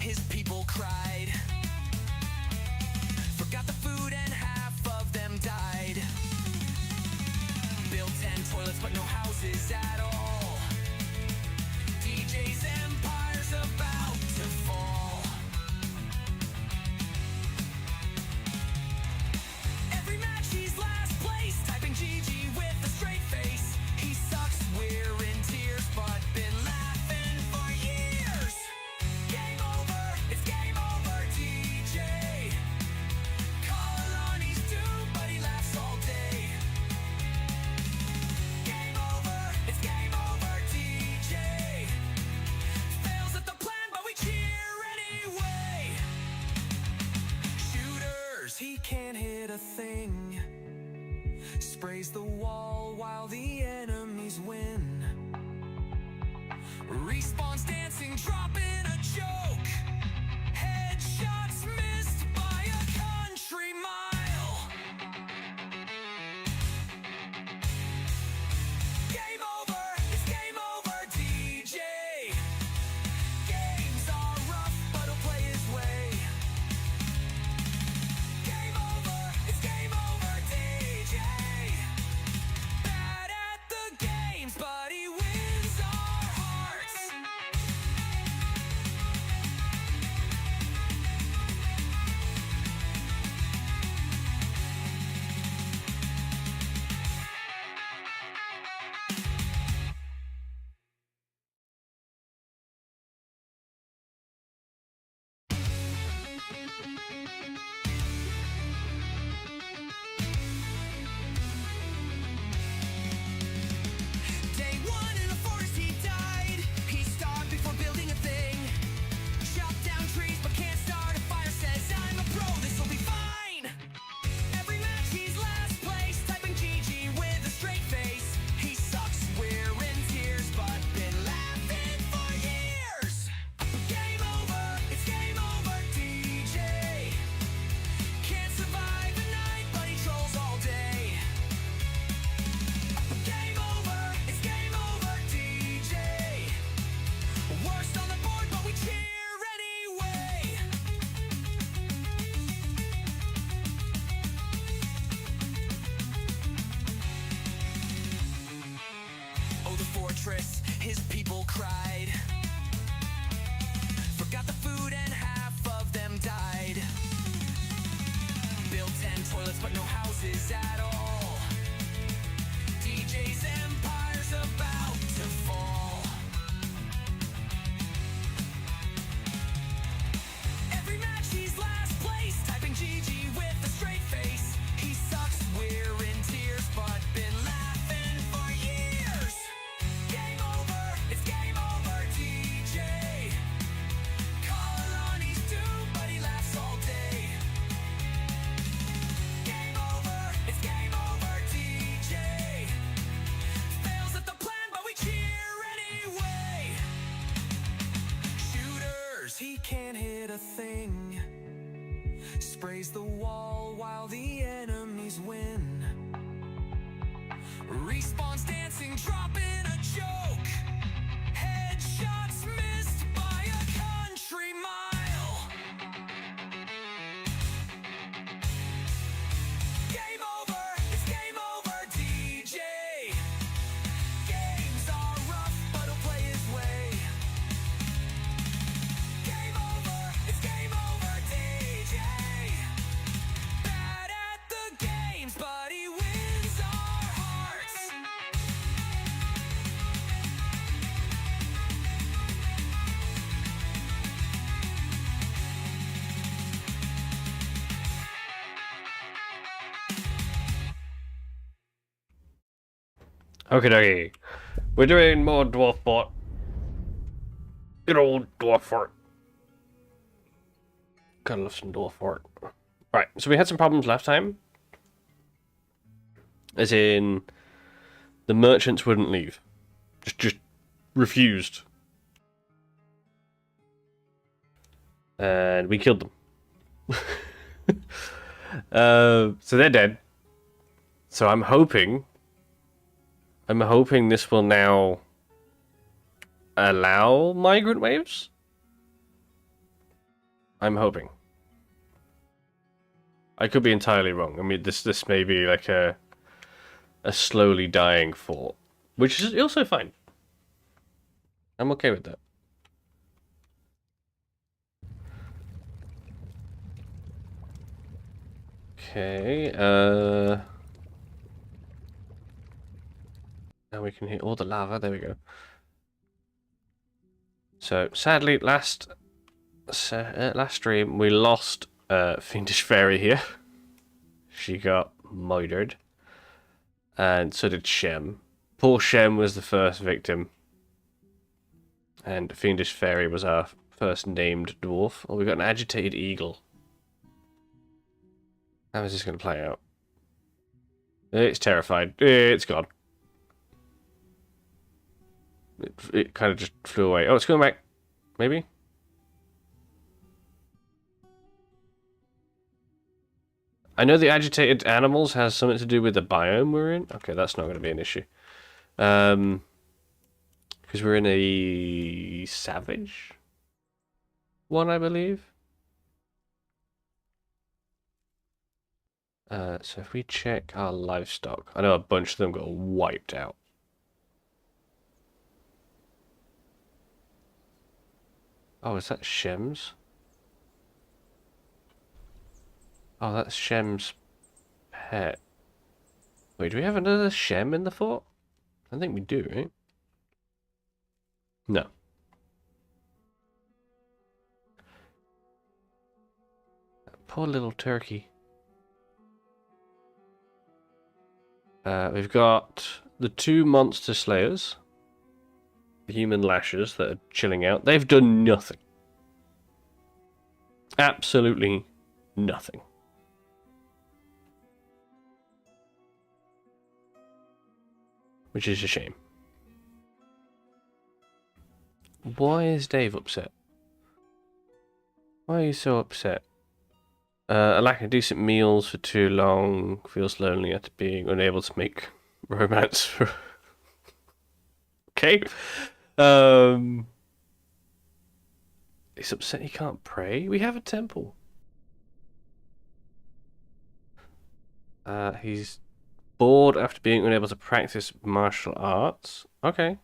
his people cried. Forgot the food and half of them died. Built 10 toilets but no houses at all. DJ's empire's about to fall. Every match he's last place, typing GG with a straight face. He sucks, we're in tears, but been laughing for years. Game over, it's game over, DJ. Calling on, he's doomed, but he laughs all day. Game over, it's game over, DJ. Fails at the plan, but we cheer anyway. Shooters, he can't hit a thing. Sprays the wall while the enemies win. Respawns dancing, dropping a joke. Headshots missed by a country mile. Game over, it's game over, DJ. Games are rough, but he'll play his way. Game over, it's game over, DJ. Bad at the games, but he wins our hearts. Day one in the forest he died. He starved before building a thing. Chopped down trees but can't start a fire. Says I'm a pro, this'll be fine. Every match he's last place, typing GG with a straight face. He sucks, we're in tears, but been laughing for years. Game over, it's game over, DJ. Can't survive the night, but he trolls all day. Game over, it's game over, DJ. Worst on the board, but we cheer anyway. Oh, the fortress, his people cried. Forgot the food and half of them died. Built 10 toilets but no houses at all. DJ's empire's about to fall. Every match he's last place, typing GG with a straight face. He sucks, we're in tears, but been laughing for years. Game over, it's game over, DJ. Calling on, he's doomed, but he laughs all day. Game over, it's game over, DJ. Fails at the plan, but we cheer anyway. Shooters, he can't hit a thing. Sprays the wall while the enemies win. Respawns dancing, dropping a joke. Headshots missed by a country mile. Game over, it's game over, DJ. Games are rough, but he'll play his way. Game over, it's game over, DJ. Bad at the games, but he wins our hearts. Okay, dokie. We're doing more dwarf fort. Good old dwarf fort. Gotta love some dwarf fort. Right, so we had some problems last time. As in, the merchants wouldn't leave. Just refused. And we killed them. So they're dead. So I'm hoping this will now allow migrant waves. I'm hoping. I could be entirely wrong. I mean, this may be like a slowly dying fort, which is also fine. I'm okay with that. Okay, now we can hit all the lava, there we go. So, sadly, last stream, we lost Fiendish Fairy here. She got murdered. And so did Shem. Poor Shem was the first victim. And Fiendish Fairy was our first named dwarf. Oh, we got an agitated eagle. How is this going to play out? It's terrified. It's gone. It kind of just flew away. Oh, it's going back. Maybe? I know the agitated animals has something to do with the biome we're in. Okay, that's not going to be an issue. Because we're in a savage one, I believe. So if we check our livestock, I know a bunch of them got wiped out. Oh, is that Shem's? Oh, that's Shem's pet. Wait, do we have another Shem in the fort? I think we do, right? No. Poor little turkey. We've got the two monster slayers. The human lashers that are chilling out. They've done nothing. Absolutely nothing. Which is a shame. Why is Dave upset? Why are you so upset? A lack of decent meals for too long. Feels lonely after being unable to make romance. Okay. He's upset he can't pray. We have a temple. He's bored after being unable to practice martial arts. Okay.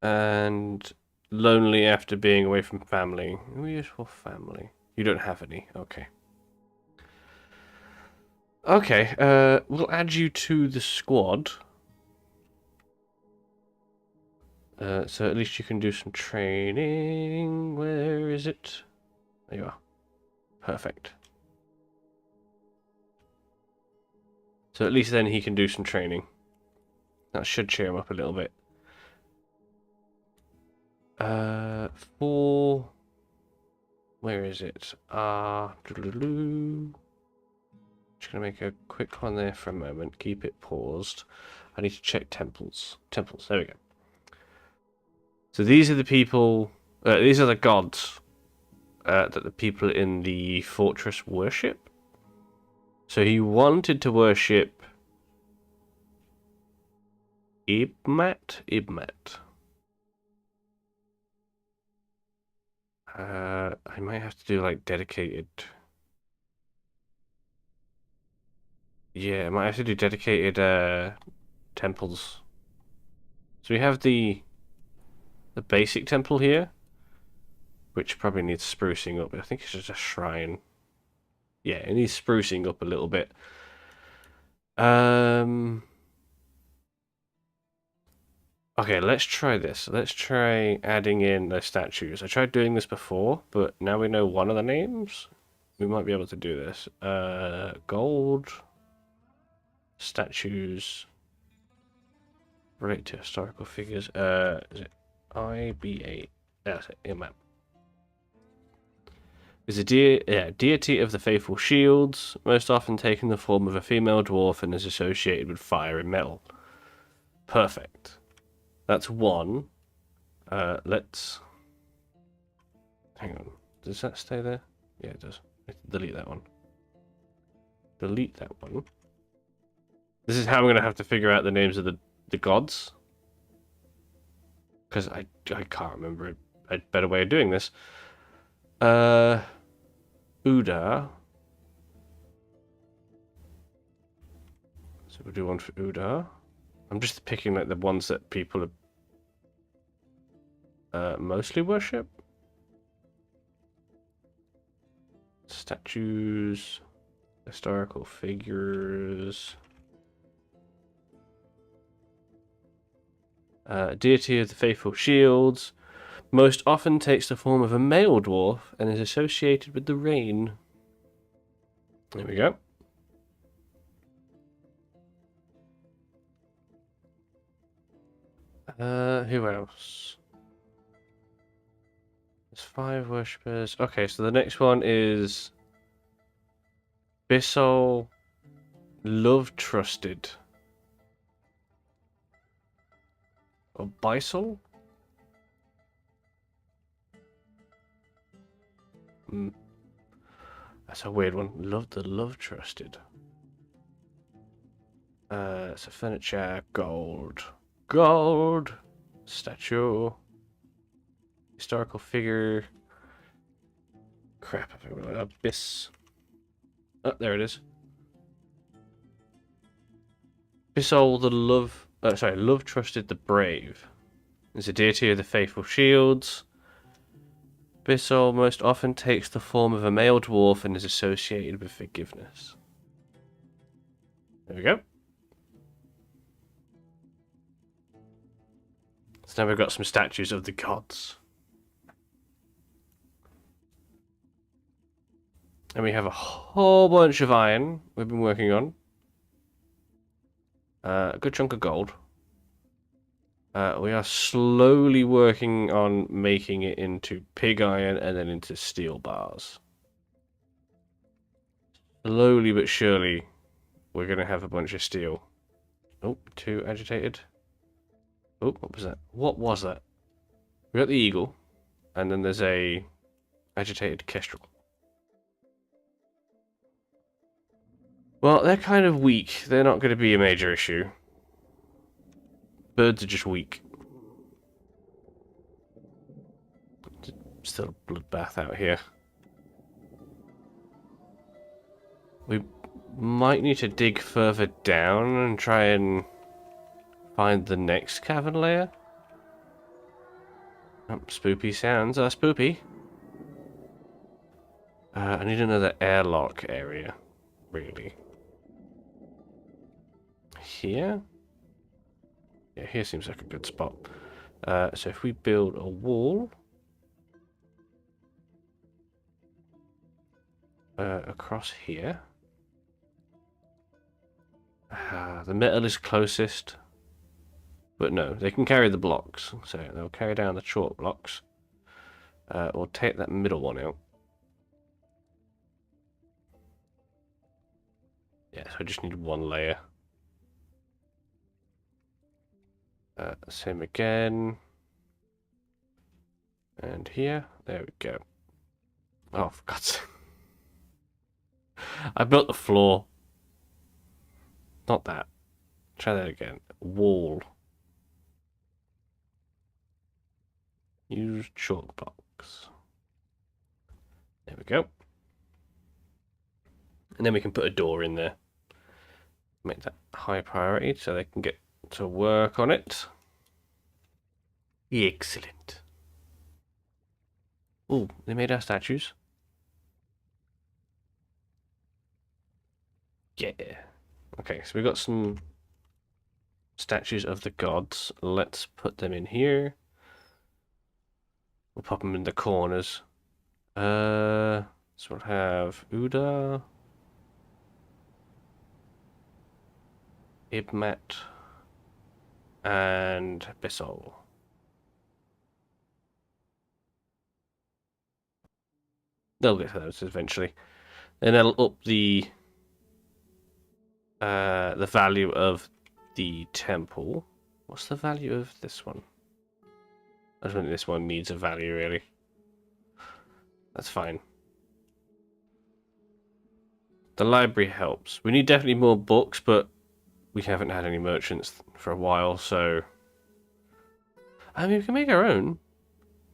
And lonely after being away from family. We use for family. You don't have any. Okay. Okay, we'll add you to the squad. So at least you can do some training. Where is it? There you are. Perfect. So at least then he can do some training. That should cheer him up a little bit. For... Where is it? Just gonna make a quick one there for a moment. Keep it paused. I need to check temples. Temples, there we go. So these are the people... these are the gods that the people in the fortress worship. So he wanted to worship Ibmat? Ibmat. I might have to do like dedicated... Yeah, I might have to do dedicated temples. So we have the basic temple here, which probably needs sprucing up. I think it's just a shrine. Yeah, it needs sprucing up a little bit. Okay, let's try this. Let's try adding in the statues. I tried doing this before, but now we know one of the names. We might be able to do this. Gold statues relate to historical figures. Is it IBA? That's it. Yeah, map. Is a deity of the faithful shields, most often taking the form of a female dwarf and is associated with fire and metal. Perfect. That's one. Let's... Hang on. Does that stay there? Yeah, it does. Delete that one. Delete that one. This is how I'm going to have to figure out the names of the gods. Because I can't remember a better way of doing this. Uda. So we'll do one for Uda. I'm just picking like the ones that people mostly worship. Statues, historical figures. Deity of the faithful shields. Most often takes the form of a male dwarf and is associated with the rain. There we go. Who else? There's 5 worshippers. Okay, so the next one is Bissol Love Trusted. Or Bisol? That's a weird one. Love Trusted. So furniture, gold. Gold! Statue. Historical figure. Crap, I think we're Abyss. Oh, there it is. Bissol the Love Trusted the Brave. Is a deity of the faithful shields. Bissol most often takes the form of a male dwarf and is associated with forgiveness. There we go. So now we've got some statues of the gods. And we have a whole bunch of iron we've been working on. A good chunk of gold. We are slowly working on making it into pig iron and then into steel bars. Slowly but surely, we're going to have a bunch of steel. Oh, 2 agitated. Oh, what was that? What was that? We got the eagle, and then there's a agitated kestrel. Well, they're kind of weak. They're not going to be a major issue. Birds are just weak. Still a bloodbath out here. We might need to dig further down and try and find the next cavern layer. Oh, spoopy sounds. Spoopy. I need another airlock area, really. Here? Yeah, here seems like a good spot. So if we build a wall across here. The metal is closest. But no, they can carry the blocks. So they'll carry down the chalk blocks. We'll take that middle one out. Yeah, so I just need one layer. Same again. And here. There we go. Oh, for God's sake. I built the floor. Not that. Try that again. Wall. Use chalk blocks. There we go. And then we can put a door in there. Make that high priority so they can get to work on it. Excellent. Oh, they made our statues. Yeah. Okay, so we've got some statues of the gods. Let's put them in here. We'll pop them in the corners. So we'll have Uda, Ibmat, and Bissol. They'll get to those eventually. And that'll up the value of the temple. What's the value of this one? I don't think this one needs a value, really. That's fine. The library helps. We need definitely more books, but we haven't had any merchants for a while, so... I mean, we can make our own.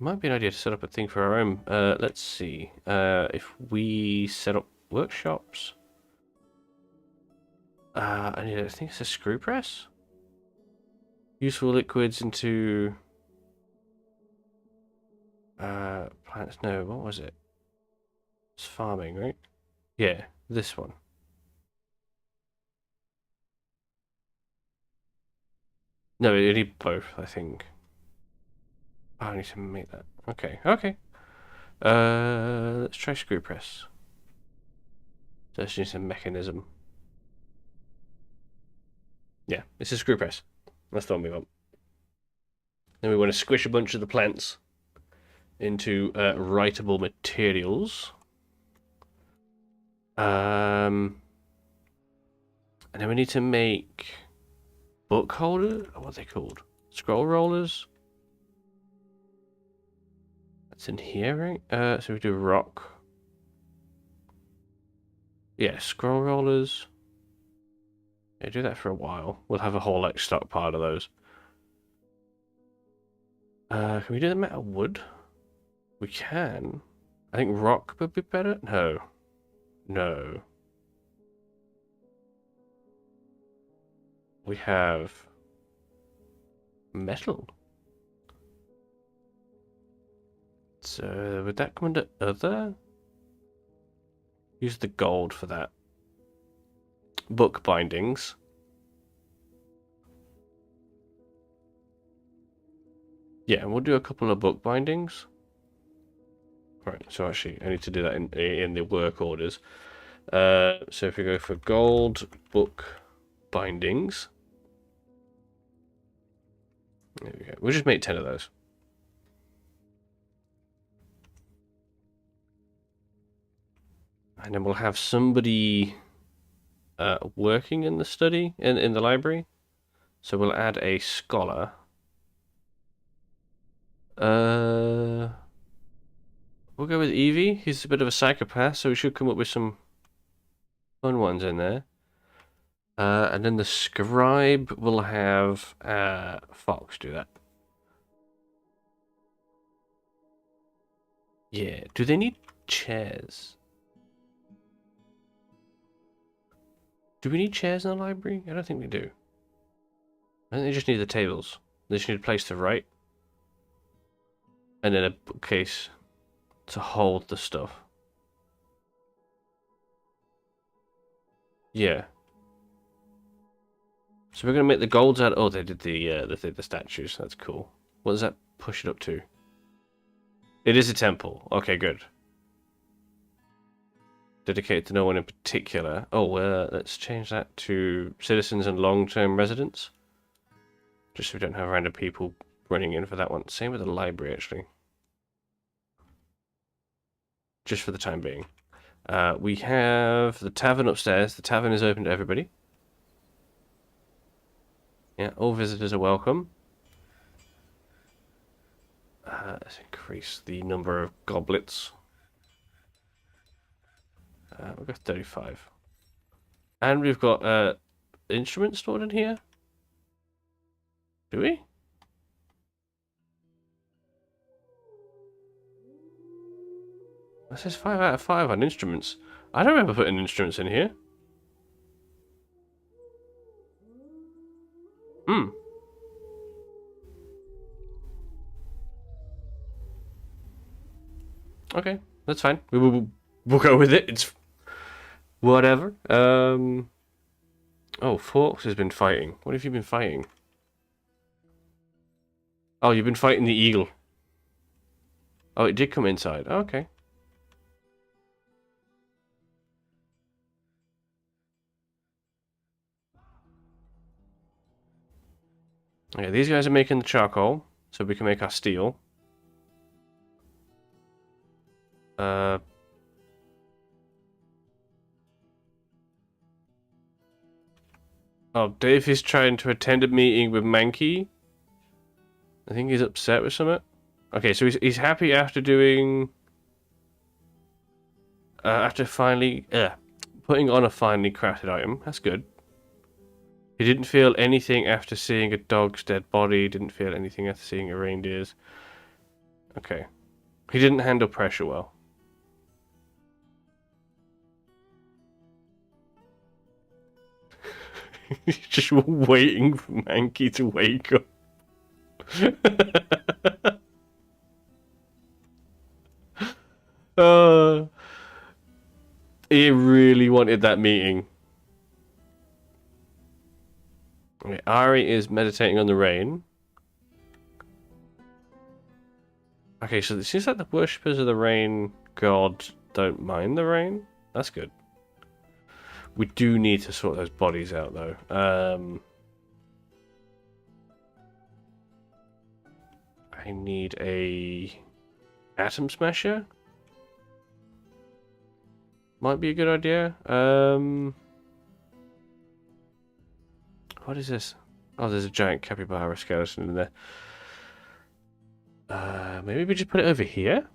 Might be an idea to set up a thing for our own. Let's see. If we set up workshops. I think it's a screw press. Useful liquids into plants. No, what was it? It's farming, right? Yeah, this one. No, you need both, I think. Oh, I need to make that. Okay, okay. Let's try screw press. Just need some mechanism. Yeah, it's a screw press. That's the one we want. Then we want to squish a bunch of the plants into writable materials. And then we need to make book holders. What are they called? Scroll rollers. That's in here, right? So we do rock. Yeah, scroll rollers. Yeah, do that for a while. We'll have a whole like stockpile of those. Can we do them out of wood? We can. I think rock would be better. No. No. We have metal. So would that come under other? Use the gold for that. Book bindings. Yeah, and we'll do a couple of book bindings. Right, so actually I need to do that in the work orders. So if we go for gold book bindings. There we go. We'll just make 10 of those. And then we'll have somebody working in the study, in the library. So we'll add a scholar. We'll go with Evie. He's a bit of a psychopath, so we should come up with some fun ones in there. And then the scribe will have Fox do that. Yeah. Do they need chairs? Do we need chairs in the library? I don't think we do. I think they just need the tables. They just need a place to write. And then a bookcase to hold the stuff. Yeah. So we're gonna make the golds out. Oh, they did the statues. That's cool. What does that push it up to? It is a temple. Okay, good. Dedicated to no one in particular. Oh, let's change that to citizens and long-term residents. Just so we don't have random people running in for that one. Same with the library, actually. Just for the time being. We have the tavern upstairs. The tavern is open to everybody. Yeah, all visitors are welcome. Let's increase the number of goblets. We've got 35. And we've got instruments stored in here. Do we? That says 5 out of 5 on instruments. I don't remember putting instruments in here. Hmm. Okay, that's fine. We'll go with it. It's whatever. Oh, Forks has been fighting. What have you been fighting? Oh, you've been fighting the eagle. Oh, it did come inside. Oh, okay. Okay, these guys are making the charcoal, so we can make our steel. Oh, Dave is trying to attend a meeting with Mankey. I think he's upset with something. Okay, so he's happy after doing... after finally... putting on a finely crafted item. That's good. He didn't feel anything after seeing a dog's dead body. Didn't feel anything after seeing a reindeer's. Okay. He didn't handle pressure well. He's just waiting for Mankey to wake up. uh, he really wanted that meeting. Okay, Ari is meditating on the rain. Okay, so it seems like the worshippers of the rain god don't mind the rain. That's good. We do need to sort those bodies out, though. I need a atom smasher. Might be a good idea. What is this? Oh, there's a giant capybara skeleton in there. Maybe we just put it over here?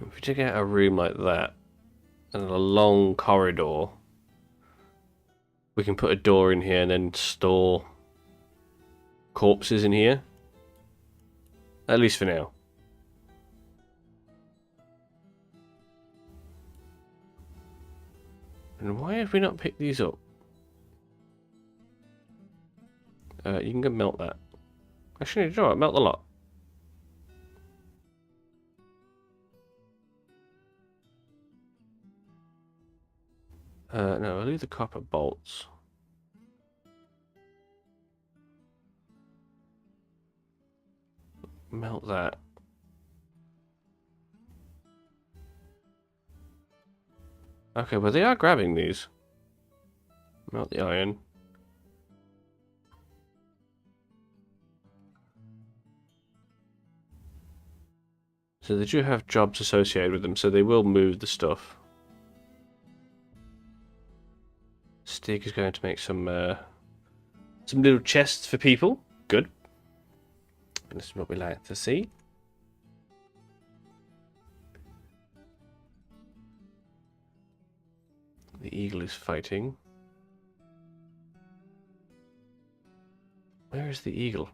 If we take out a room like that, and a long corridor, we can put a door in here and then store corpses in here. At least for now. And why have we not picked these up? You can go melt that. Actually, you know what? Melt the lot. No, I'll leave the copper bolts. Melt that. Okay, well they are grabbing these. Melt the iron. So they do have jobs associated with them, so they will move the stuff. Stig is going to make some little chests for people. Good. And this is what we like to see. The eagle is fighting. Where is the eagle?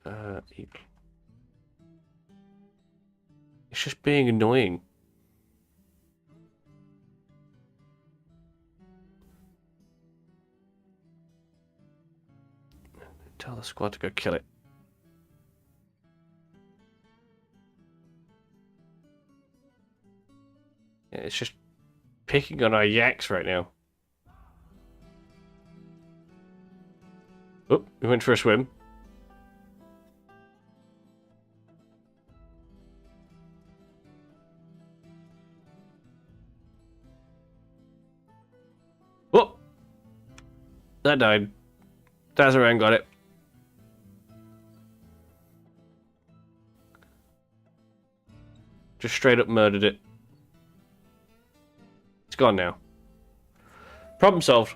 Eagle. It's just being annoying. Tell the squad to go kill it. Yeah, it's just picking on our yaks right now. Oh, we went for a swim. Oh! That died. Dazaran got it. Just straight up murdered it. It's gone now. Problem solved.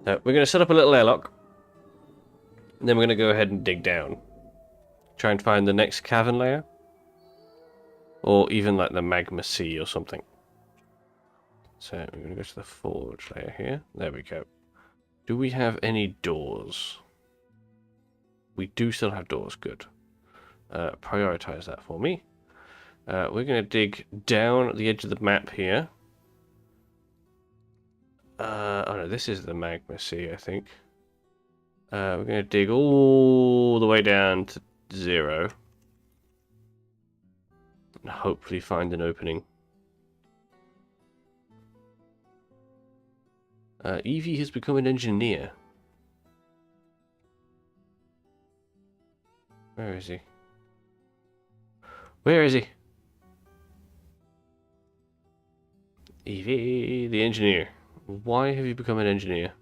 So we're going to set up a little airlock. And then we're going to go ahead and dig down. Try and find the next cavern layer. Or even like the magma sea or something. So we're going to go to the forge layer here. There we go. Do we have any doors? We do still have doors. Good. Prioritize that for me. We're going to dig down at the edge of the map here. Oh no, this is the magma sea, I think. We're going to dig all the way down to 0. And hopefully find an opening. Evie has become an engineer. Where is he? Where is he? Evie, the engineer. Why have you become an engineer?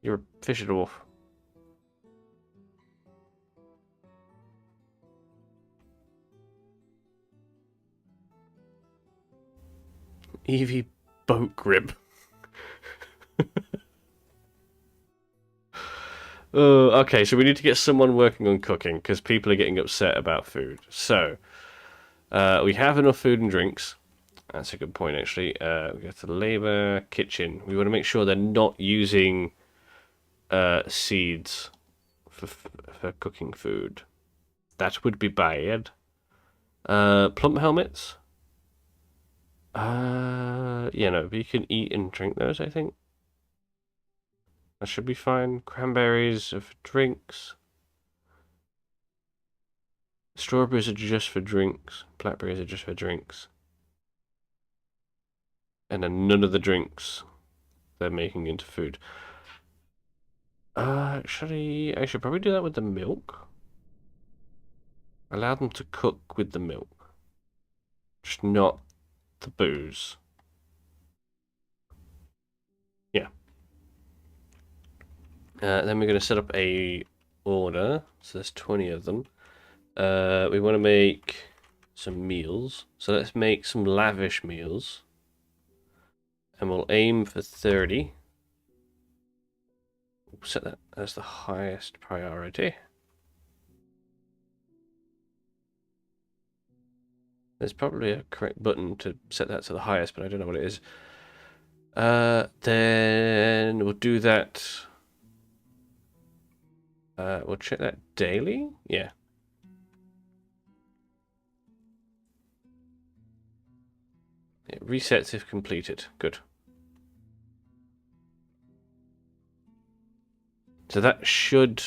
You're a fisher dwarf. Evie boat grip. Okay, so we need to get someone working on cooking because people are getting upset about food. So, we have enough food and drinks. That's a good point, actually. We go to labor, kitchen. We want to make sure they're not using seeds for cooking food. That would be bad. Plump helmets. Yeah, no, we can eat and drink those, I think. That should be fine. Cranberries are for drinks. Strawberries are just for drinks. Blackberries are just for drinks. And then none of the drinks they're making into food. Actually, I should probably do that with the milk. Allow them to cook with the milk. Just not the booze. Yeah. Then we're going to set up a order. So there's 20 of them. We want to make some meals. So let's make some lavish meals. And we'll aim for 30. We'll set that as the highest priority. There's probably a correct button to set that to the highest, but I don't know what it is. Then we'll do that. We'll check that daily. Yeah. It resets if completed. Good. So that should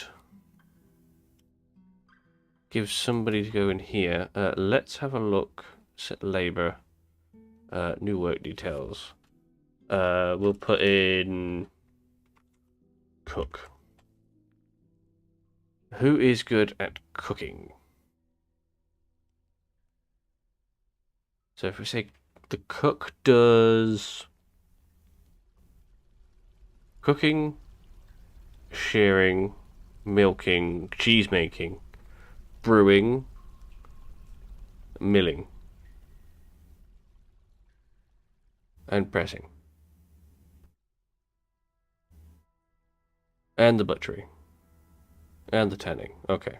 give somebody to go in here. Let's have a look. Set labor. New work details. We'll put in cook. Who is good at cooking? So if we say the cook does cooking, shearing, milking, cheese making, brewing, milling, and pressing. And the butchery. And the tanning. Okay.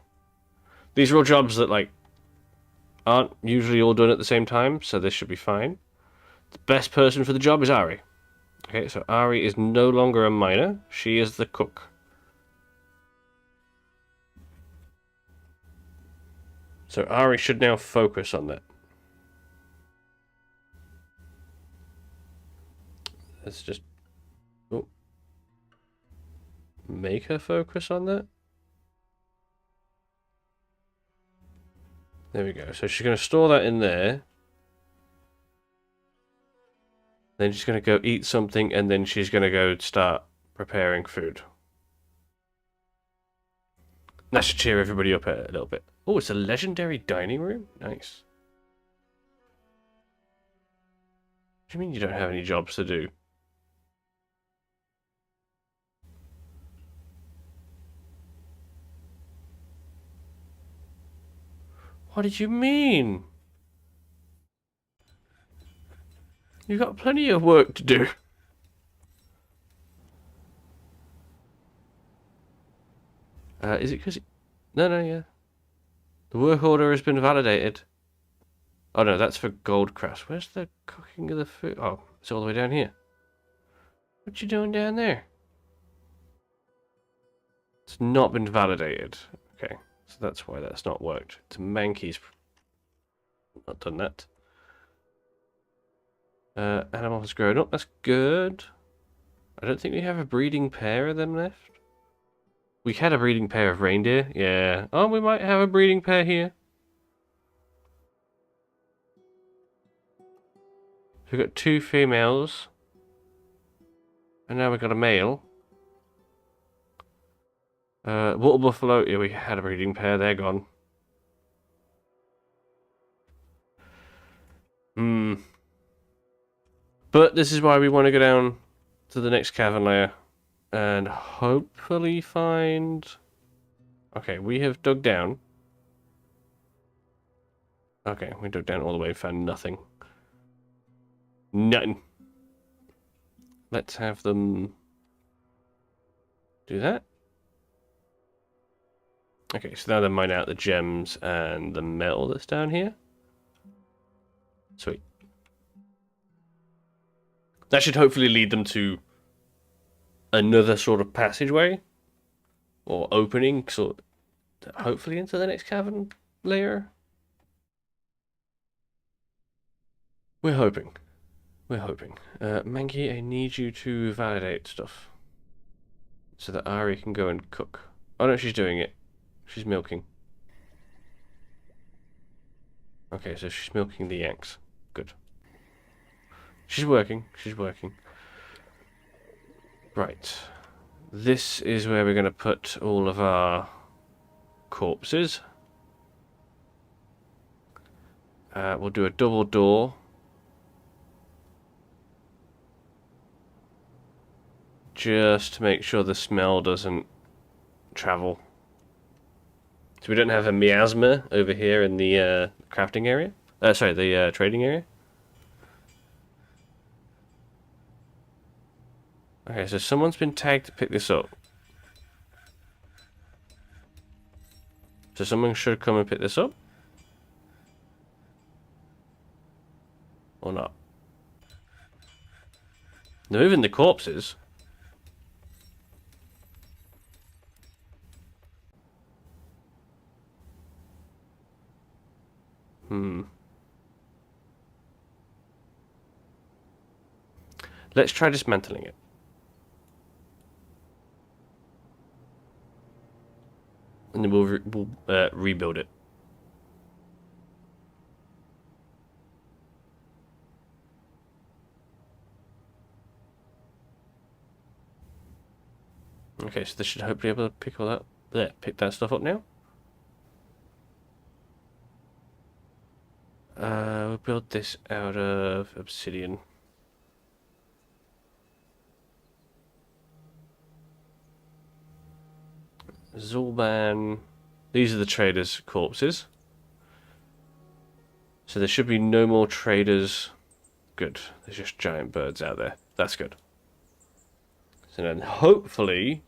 These are all jobs that, like, aren't usually all done at the same time, so this should be fine. The best person for the job is Ari. Okay, so Ari is no longer a miner. She is the cook. So Ari should now focus on that. Let's just make her focus on that. There we go. So she's going to store that in there. Then she's going to go eat something, and then she's going to go start preparing food. That should cheer everybody up a little bit. Oh, it's a legendary dining room? Nice. What do you mean you don't have any jobs to do? What did you mean? You've got plenty of work to do. Is it because... No, yeah. The work order has been validated. Oh no, that's for Goldcrest. Where's the cooking of the food? Oh, it's all the way down here. What you doing down there? It's not been validated. Okay, so that's why that's not worked. It's Mankey's not done that. Animal has grown up. That's good. I don't think we have a breeding pair of them left. We had a breeding pair of reindeer. Yeah. Oh, we might have a breeding pair here. So we've got 2 females. And now we've got a male. Water buffalo. Yeah, we had a breeding pair. They're gone. But this is why we want to go down to the next cavern layer. And hopefully find... Okay, we have dug down. Okay, we dug down all the way, found nothing. Nothing. Let's have them do that. Okay, so now they're mining out the gems and the metal that's down here. Sweet. That should hopefully lead them to another sort of passageway or opening, so hopefully into the next cavern layer. We're hoping. We're hoping. Manky, I need you to validate stuff so that Ari can go and cook. Oh no, she's doing it. She's milking. Okay, so she's milking the yanks. Good. She's working. She's working. Right. This is where we're going to put all of our corpses. We'll do a double door. Just to make sure the smell doesn't travel. So we don't have a miasma over here in the crafting area. Sorry, the trading area. Okay, so someone's been tagged to pick this up. So someone should come and pick this up. Or not. They're moving the corpses. Let's try dismantling it. And then we'll rebuild it. Okay, so this should hopefully be able to pick all that. There, pick that stuff up now. We'll build this out of obsidian. Zulban. These are the traders' corpses. So there should be no more traders. Good. There's just giant birds out there. That's good. So then hopefully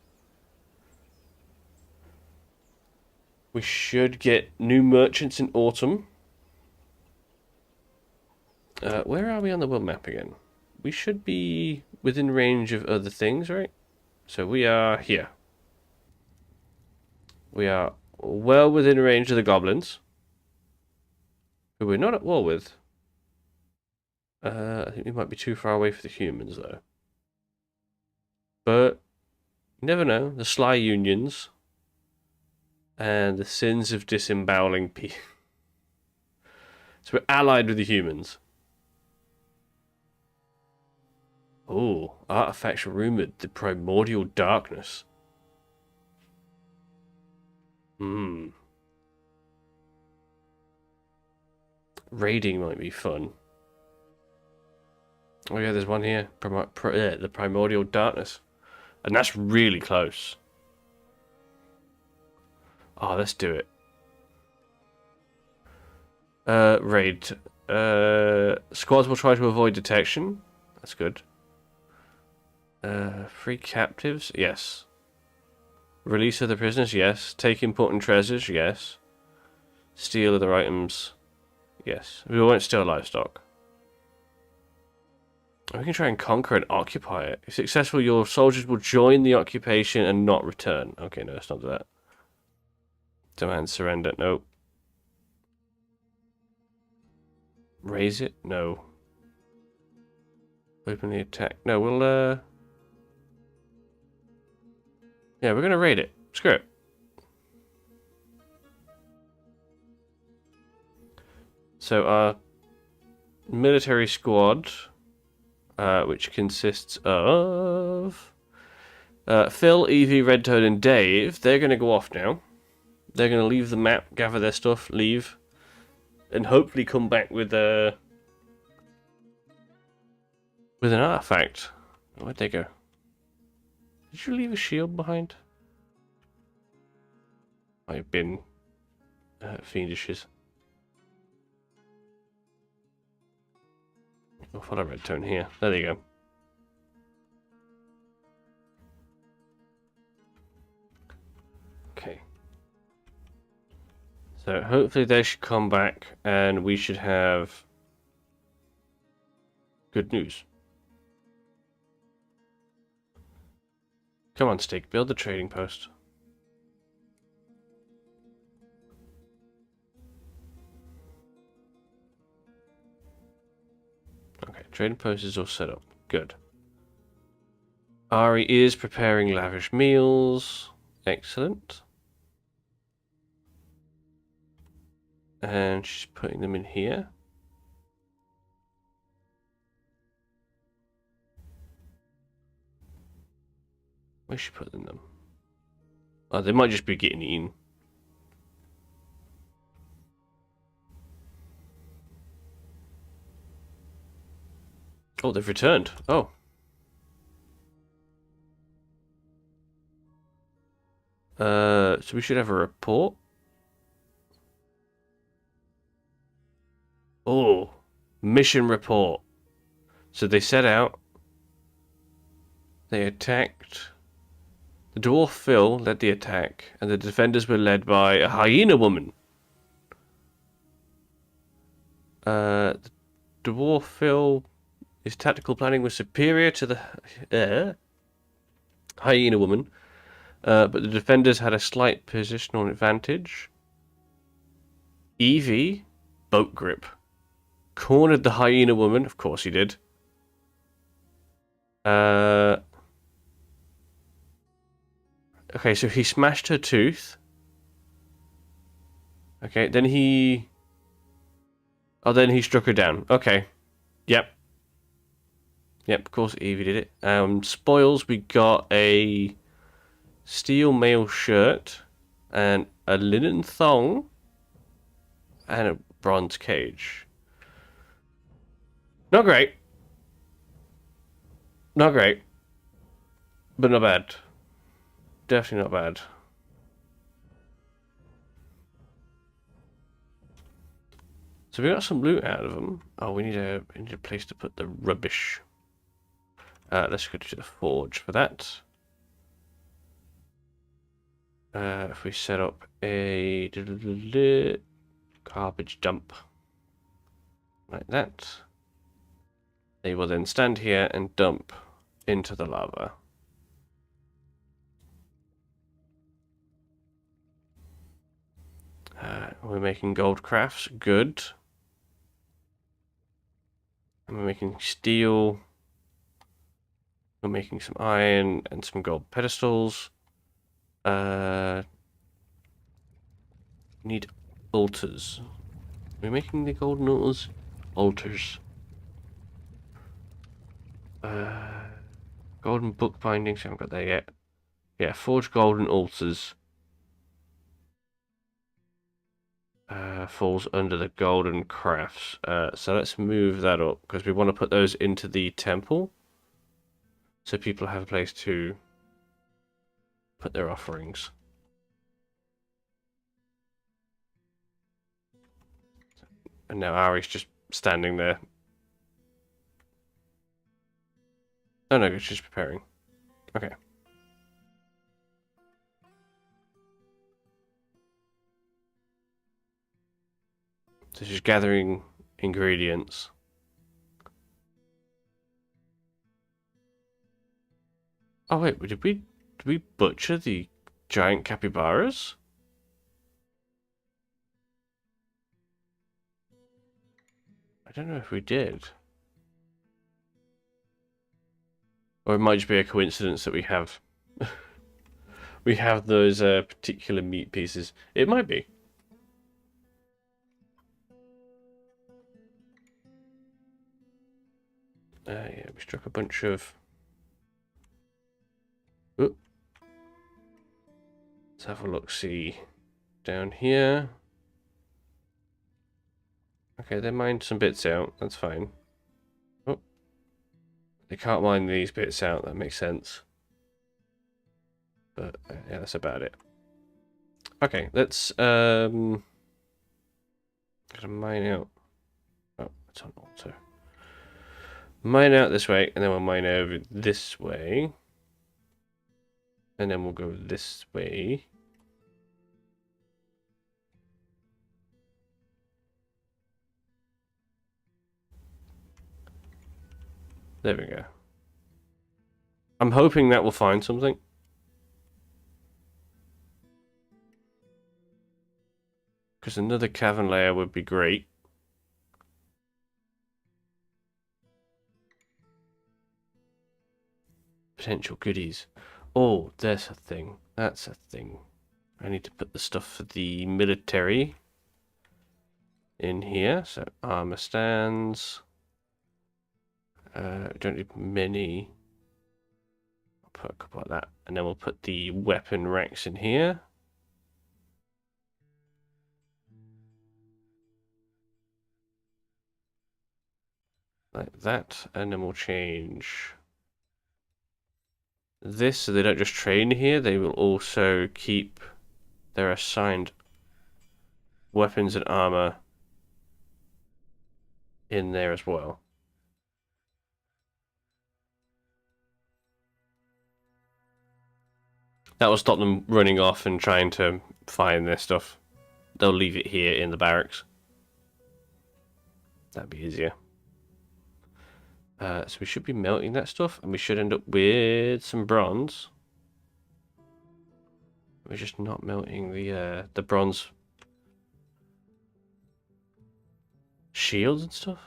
we should get new merchants in autumn. Where are we on the world map again? We should be within range of other things, right? So we are here. We are well within range of the goblins, who we're not at war with. I think we might be too far away for the humans, though. But you never know. The sly unions and the sins of disemboweling people. So we're allied with the humans. Oh, artifacts rumored the primordial darkness. Raiding might be fun. Oh yeah, there's one here. The primordial darkness. And that's really close. Oh, let's do it. Raid. Squads will try to avoid detection. That's good. Free captives? Yes. Release other prisoners? Yes. Take important treasures? Yes. Steal other items? Yes. We won't steal livestock. We can try and conquer and occupy it. If successful, your soldiers will join the occupation and not return. Okay, no, let's not do that. Demand surrender. No. Raise it? No. Openly attack. No, we'll, yeah, we're gonna raid it. Screw it. So our military squad, which consists of Phil, Evie, Red Toad, and Dave, they're gonna go off now. They're gonna leave the map, gather their stuff, leave, and hopefully come back with an artifact. Where'd they go? Did you leave a shield behind? I've been fiendishes. I'll follow Red Tone here. There you go. Okay. So hopefully they should come back and we should have good news. Come on, Stick, build the trading post. Okay, trading post is all set up. Good. Ari is preparing lavish meals. Excellent. And she's putting them in here. Where's she putting them? Oh, they might just be getting eaten. Oh, they've returned. Oh. So we should have a report. Oh, mission report. So they set out. They attacked. The dwarf Phil led the attack, and the defenders were led by a hyena woman. The dwarf Phil, his tactical planning was superior to the hyena woman, but the defenders had a slight positional advantage. Evie, boat grip, cornered the hyena woman. Of course he did. Okay, so he smashed her tooth. Okay, then he... Oh, then he struck her down. Okay. Yep. Yep, of course Evie did it. Spoils, we got a steel mail shirt and a linen thong and a bronze cage. Not great. Not great. But not bad. Definitely not bad. So we got some loot out of them. Oh, we need a place to put the rubbish. Let's go to the forge for that. If we set up a garbage dump like that, they will then stand here and dump into the lava. We're making gold crafts, good. And we're making steel. We're making some iron and some gold pedestals. Need altars. We're making the golden altars. Golden book bindings. Haven't got that yet. Yeah, forge golden altars. Falls under the golden crafts. So let's move that up because we want to put those into the temple, so people have a place to put their offerings. And now Ari's just standing there. Oh no, she's preparing. Okay. So she's gathering ingredients. Oh wait, did we butcher the giant capybaras? I don't know if we did. Or it might just be a coincidence that we have we have those particular meat pieces. It might be. Yeah, we struck a bunch of... Oop. Let's have a look, see. Down here. Okay, they mined some bits out, that's fine. Oh. They can't mine these bits out, that makes sense. But, yeah, that's about it. Okay, let's, gotta mine out. Oh, it's on auto. Mine out this way, and then we'll mine over this way. And then we'll go this way. There we go. I'm hoping that will find something. Because another cavern layer would be great. Potential goodies. Oh, there's a thing. That's a thing. I need to put the stuff for the military in here. So armor stands. Don't need many. I'll put a couple like that. And then we'll put the weapon racks in here. Like that. And then we'll change this so they don't just train here. They will also keep their assigned weapons and armor in there as well. That will stop them running off and trying to find their stuff. They'll leave it here in the barracks. That'd be easier. So we should be melting that stuff, and we should end up with some bronze. We're just not melting the bronze shields and stuff.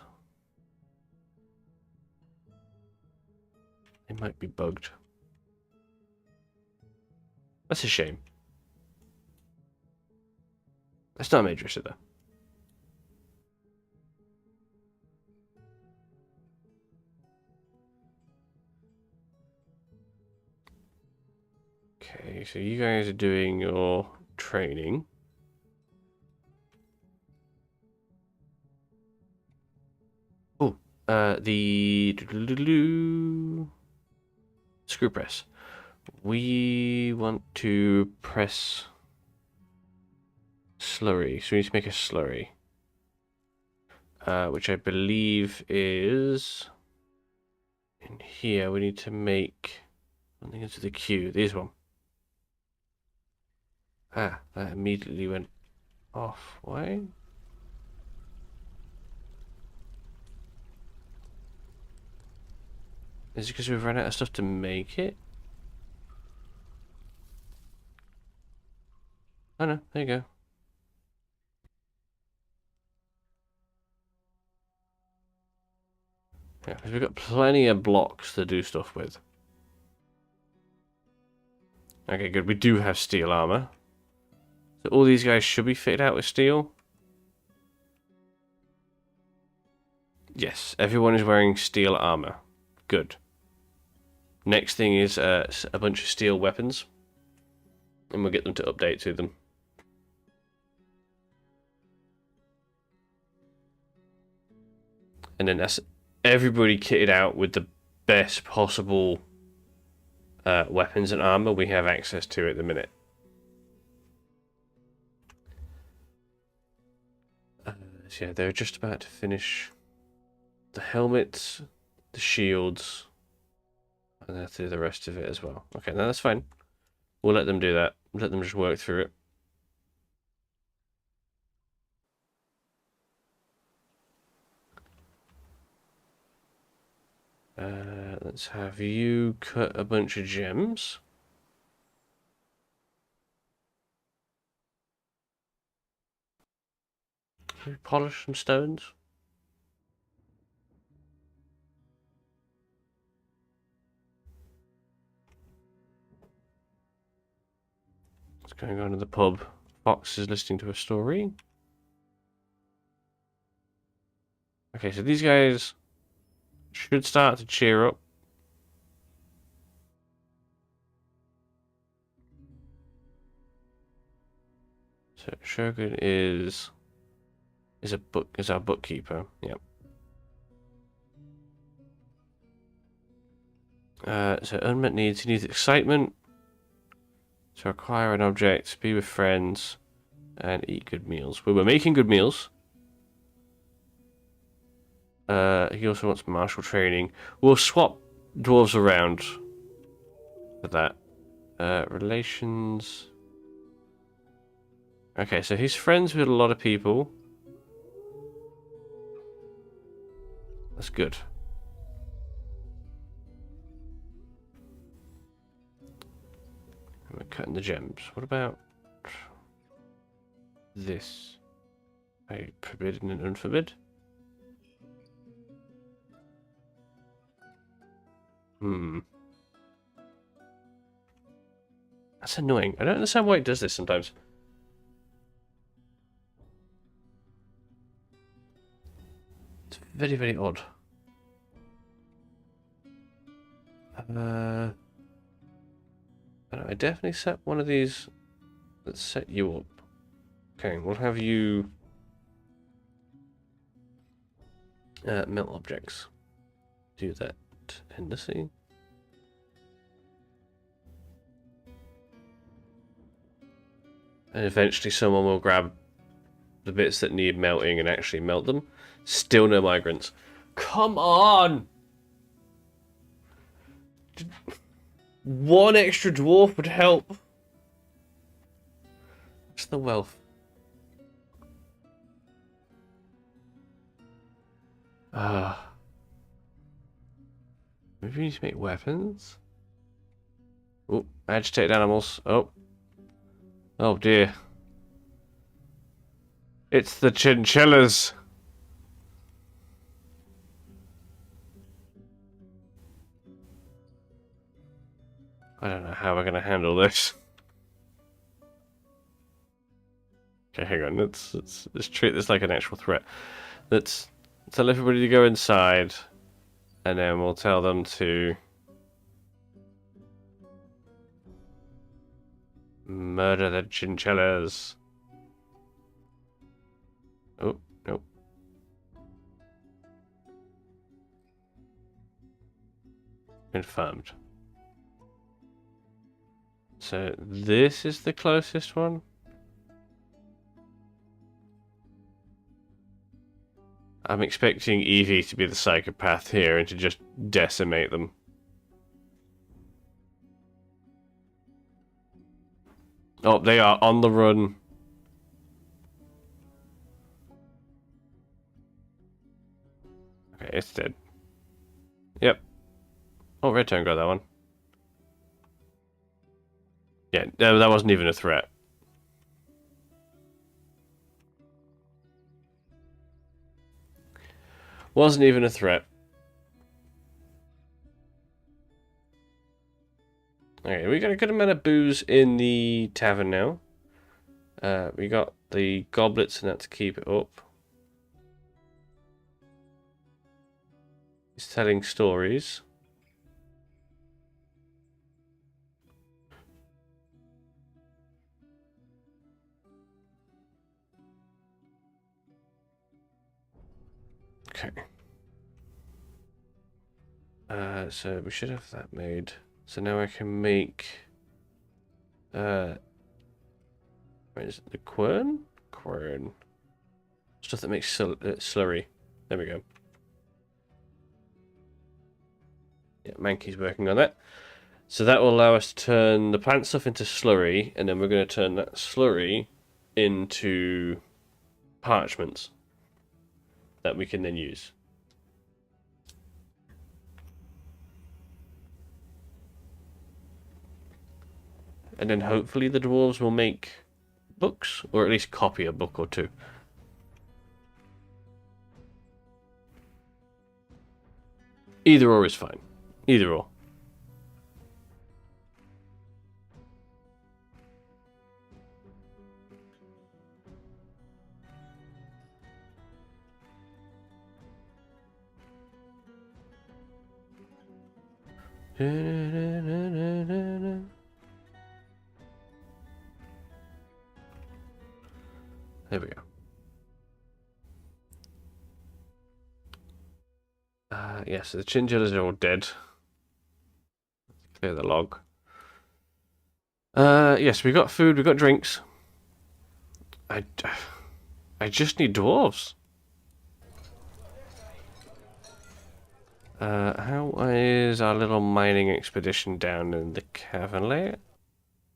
They might be bugged. That's a shame. That's not a major issue though. Okay, so you guys are doing your training. Oh, the screw press. We want to press slurry, so we need to make a slurry. Which I believe is in here. We need to make something into the queue. There's one. Ah, that immediately went off. Why? Is it because we've run out of stuff to make it? Oh no, there you go. Yeah, because we've got plenty of blocks to do stuff with. Okay, good. We do have steel armor. So all these guys should be fitted out with steel. Yes, everyone is wearing steel armor. Good. Next thing is a bunch of steel weapons. And we'll get them to update to them. And then that's everybody kitted out with the best possible weapons and armor we have access to at the minute. So yeah, they're just about to finish the helmets, the shields, and they'll do the rest of it as well. Okay, no, that's fine. We'll let them do that. Let them just work through it. Let's have you cut a bunch of gems. Can we polish some stones? What's going on in the pub? Fox is listening to a story. Okay, so these guys should start to cheer up. So Shogun is our bookkeeper. Yep. So unmet needs. He needs excitement to acquire an object, be with friends, and eat good meals. We were making good meals. He also wants martial training. We'll swap dwarves around for that. Relations. Okay, so he's friends with a lot of people. That's good. We're cutting the gems. What about this? I forbidden and unforbid. That's annoying. I don't understand why it does this sometimes. It's very, very odd. I definitely set one of these that set you up. Okay, we'll have you melt objects. Do that in the scene. And eventually someone will grab the bits that need melting and actually melt them. Still no migrants. Come on! One extra dwarf would help. It's the wealth. Maybe we need to make weapons? Oh, agitated animals. Oh. Oh dear. It's the chinchillas. I don't know how we're going to handle this. Okay, hang on. Let's treat this like an actual threat. Let's tell everybody to go inside, and then we'll tell them to murder the chinchillas. Oh, nope. Confirmed. So this is the closest one. I'm expecting Evie to be the psychopath here and to just decimate them. Oh, they are on the run. Okay, it's dead. Yep. Oh, Red Tone got that one. Yeah, that wasn't even a threat. Wasn't even a threat. Okay, we got a good amount of booze in the tavern now. We got the goblets and that to keep it up. He's telling stories. Okay. So we should have that made. So now I can make where is it? The quern? Quern. Stuff that makes slurry. There we go. Yeah, Mankey's working on that. So that will allow us to turn the plant stuff into slurry, and then we're going to turn that slurry into parchments that we can then use. And then hopefully the dwarves will make books, or at least copy a book or two. Either or is fine. Either or. There we go. Yeah, so the chinchillas are all dead. Clear the log. Yes, we got food, we got drinks. I just need dwarves. How is our little mining expedition down in the cavern layer?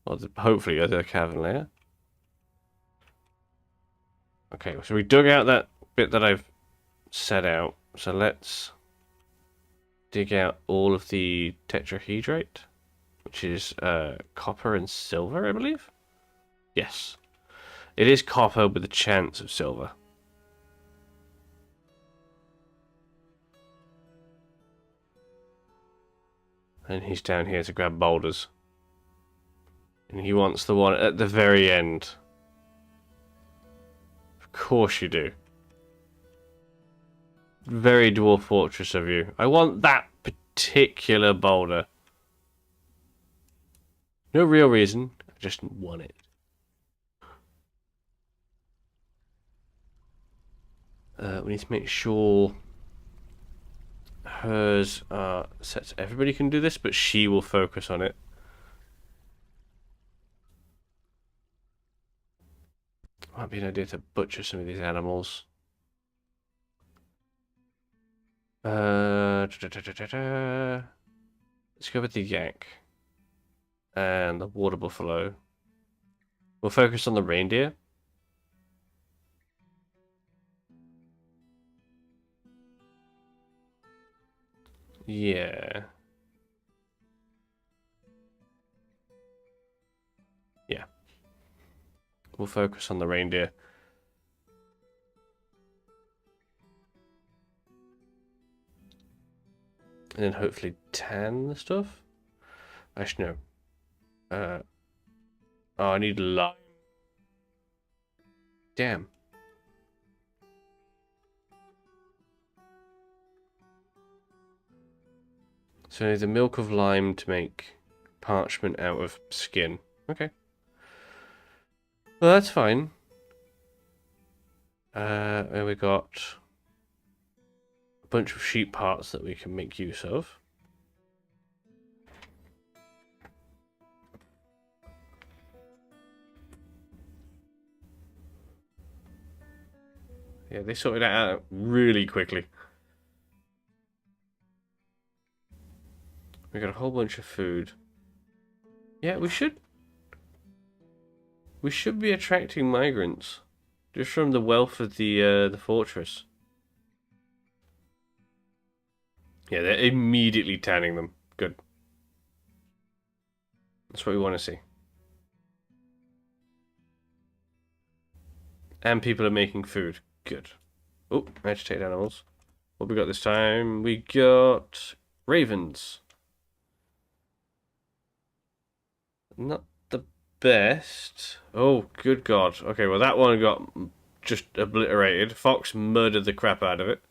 Or hopefully the cavern layer. Okay, so we dug out that bit that I've set out. So let's dig out all of the tetrahedrate, which is copper and silver, I believe. Yes, it is copper with a chance of silver. And he's down here to grab boulders. And he wants the one at the very end. Of course you do. Very Dwarf Fortress of you. I want that particular boulder. No real reason. I just want it. We need to make sure hers are set so everybody can do this, but she will focus on it. Might be an idea to butcher some of these animals. Let's go with the yak and the water buffalo. We'll focus on the reindeer. Yeah. Yeah. We'll focus on the reindeer. And then hopefully tan the stuff. Actually, no. Oh, I need lime. Damn. So I need the milk of lime to make parchment out of skin. Okay. Well, that's fine. And we got a bunch of sheep parts that we can make use of. Yeah, they sorted that out really quickly. We got a whole bunch of food. Yeah, we should be attracting migrants just from the wealth of the fortress. Yeah, they're immediately tanning them. Good. That's what we want to see. And people are making food. Good. Oh, agitate animals. What we got this time? We got ravens. Not the best. Oh, good God. Okay, well that one got just obliterated. Fox murdered the crap out of it.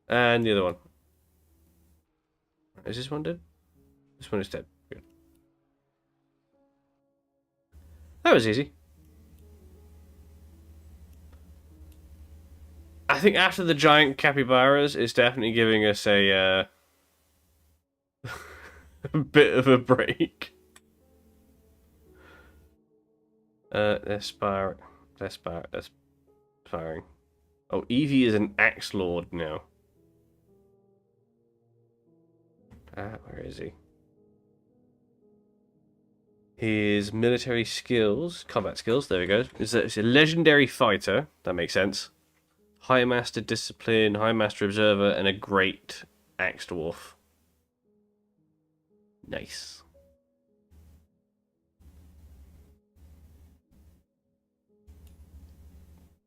And the other one. Is this one dead? This one is dead. Good. That was easy. I think after the giant capybaras, it's definitely giving us a bit of a break. They're firing. Oh, Evie is an axe lord now. Where is he? His military skills, combat skills, there we go. It's a legendary fighter, that makes sense. High Master Discipline, High Master Observer, and a great axe dwarf. Nice.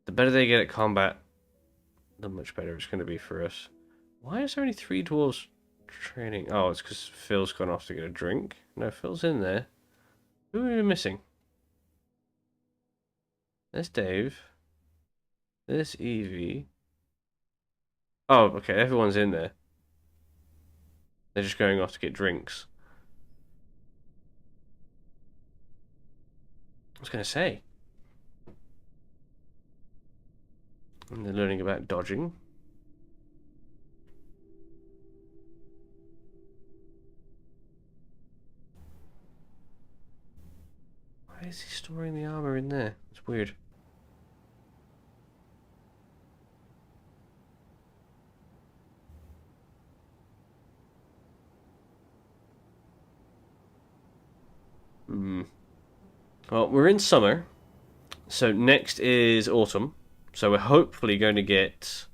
The better they get at combat, the much better it's going to be for us. Why is there only 3 dwarves training? Oh, it's because Phil's gone off to get a drink. No, Phil's in there. Who are we missing? There's Dave. There's Evie. Oh, okay, everyone's in there. They're just going off to get drinks. I was going to say. And they're learning about dodging. Why is he storing the armor in there? It's weird. Well, we're in summer, so next is autumn. So we're hopefully going to get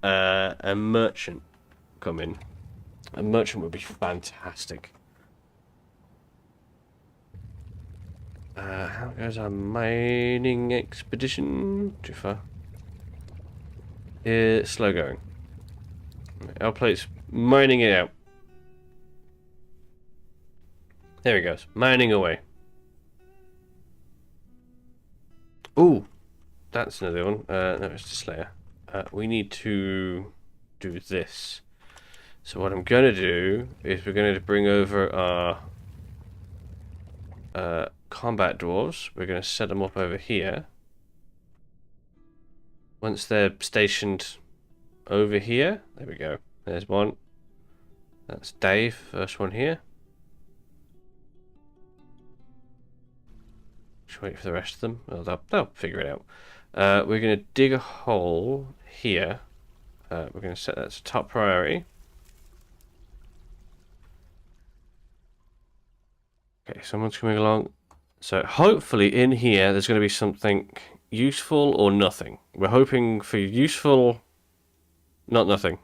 a merchant come in. A merchant would be fantastic. How goes our mining expedition? Too far. It's slow going. Our plate's mining it out. There he goes, mining away. Ooh, that's another one. No, it's the Slayer. We need to do this. So what I'm going to do is we're going to bring over our combat dwarves. We're going to set them up over here. Once they're stationed over here, there we go. There's one. That's Dave, first one here. Just wait for the rest of them. Well, they'll figure it out. We're going to dig a hole here. We're going to set that to top priority. Okay, someone's coming along. So hopefully in here there's going to be something useful or nothing. We're hoping for useful, not nothing.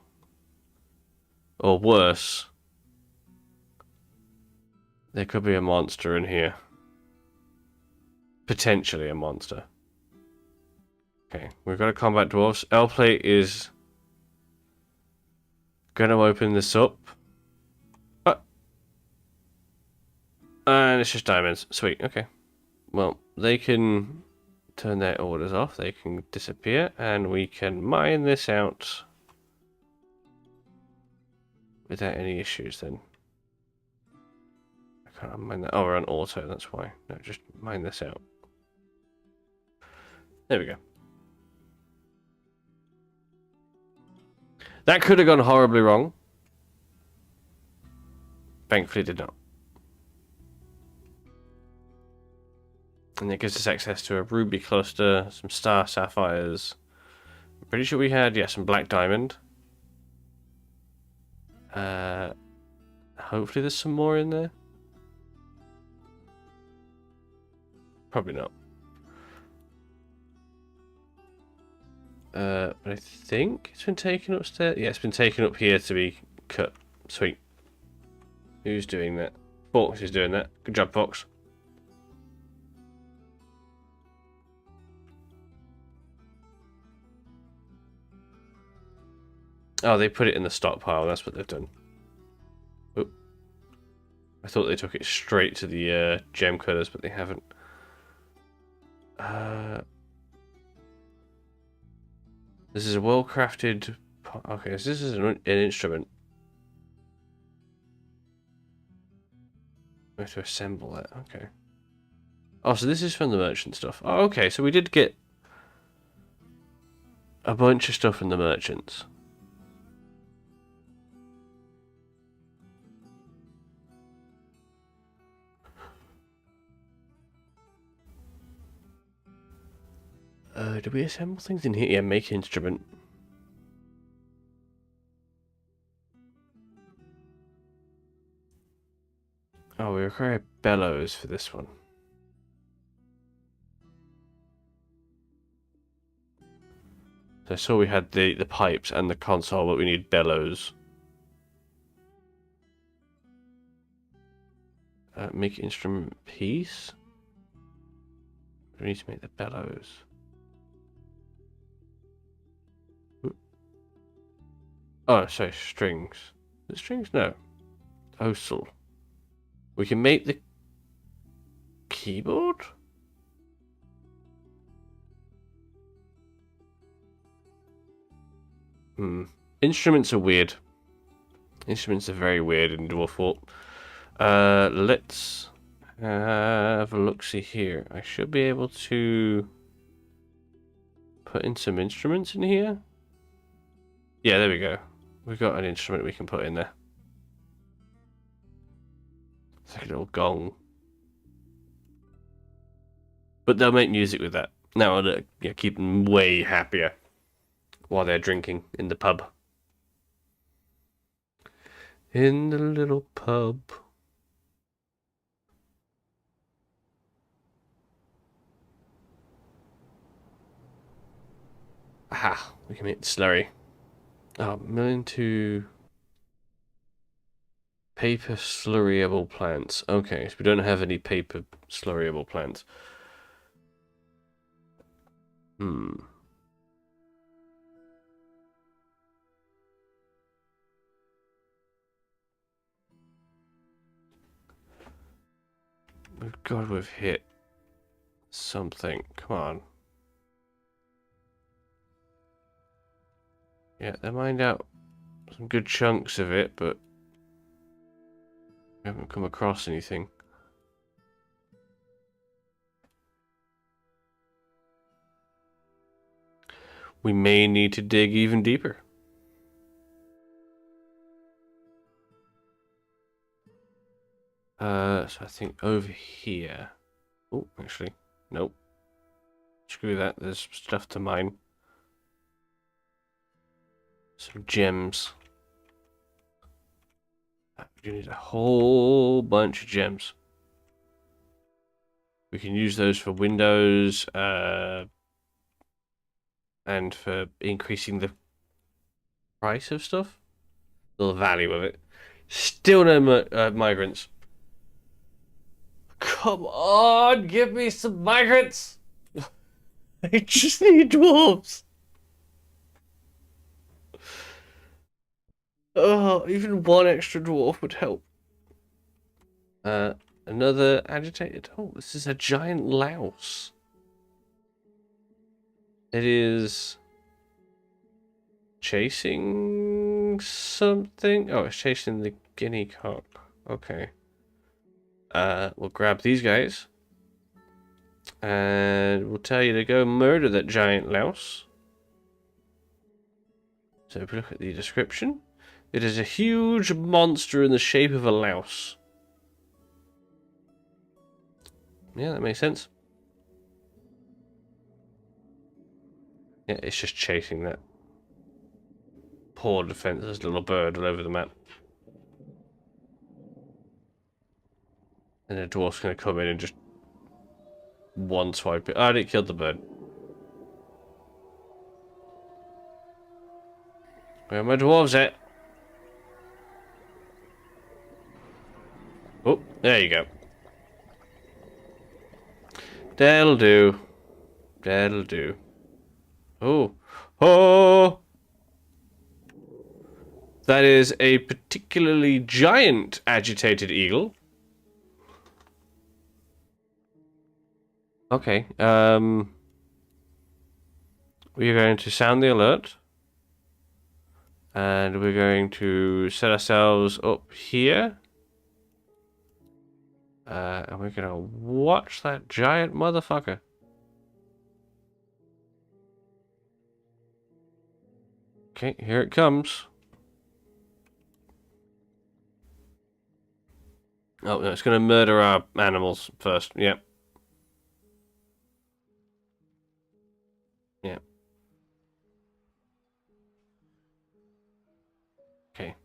Or worse, there could be a monster in here. Potentially a monster. Okay, we've got a combat dwarves. L-plate is going to open this up. And it's just diamonds. Sweet, okay. Well, they can turn their orders off. They can disappear. And we can mine this out without any issues then. I can't mine that. Oh, we're on auto, that's why. No, just mine this out. There we go. That could have gone horribly wrong. Thankfully it did not. And it gives us access to a ruby cluster, some star sapphires. I'm pretty sure we had, yeah, some black diamond. Hopefully there's some more in there. Probably not. But I think it's been taken upstairs. Yeah, it's been taken up here to be cut. Sweet. Who's doing that? Fox is doing that. Good job, Fox. Oh, they put it in the stockpile. That's what they've done. Oh. I thought they took it straight to the gem cutters, but they haven't. This is a well-crafted... Okay, so this is an instrument. We have to assemble that. Okay. Oh, so this is from the merchant stuff. Oh, okay, so we did get a bunch of stuff from the merchants. Do we assemble things in here? Yeah, make instrument. Oh, we require bellows for this one. So I saw we had the pipes and the console, but we need bellows. Make instrument piece. We need to make the bellows. Oh, sorry, strings. The strings? No. Osel. We can make the keyboard? Instruments are weird. Instruments are very weird in Dwarf. Let's have a look-see here. I should be able to put in some instruments in here. Yeah, there we go. We've got an instrument we can put in there. It's like a little gong. But they'll make music with that. Now it'll keep them way happier while they're drinking in the pub. In the little pub. Aha, we can make the slurry. Oh, $1,000,000 paper slurryable plants. Okay, so we don't have any paper slurryable plants. We've got to have hit something. Come on. Yeah, they mined out some good chunks of it, but we haven't come across anything. We may need to dig even deeper. So I think over here. Oh, actually, nope. Screw that. There's stuff to mine. Some gems. You need a whole bunch of gems. We can use those for windows, and for increasing the price of stuff. The value of it. Still no migrants. Come on, give me some migrants! I just need dwarves! Oh, even one extra dwarf would help. Another agitated. Oh, this is a giant louse. It is chasing something. Oh, it's chasing the guinea cock. Okay. We'll grab these guys. And we'll tell you to go murder that giant louse. So if we look at the description, it is a huge monster in the shape of a louse. Yeah, that makes sense. Yeah, it's just chasing that poor defenseless little bird all over the map. And the dwarf's going to come in and just one swipe it. Oh, it killed the bird. Where are my dwarves at? Oh, there you go. That'll do. That'll do. Oh. Oh! That is a particularly giant agitated eagle. Okay, we are going to sound the alert. And we're going to set ourselves up here. And we're going to watch that giant motherfucker. Okay, here it comes. Oh, no, it's going to murder our animals first. Yep. Yep. Okay.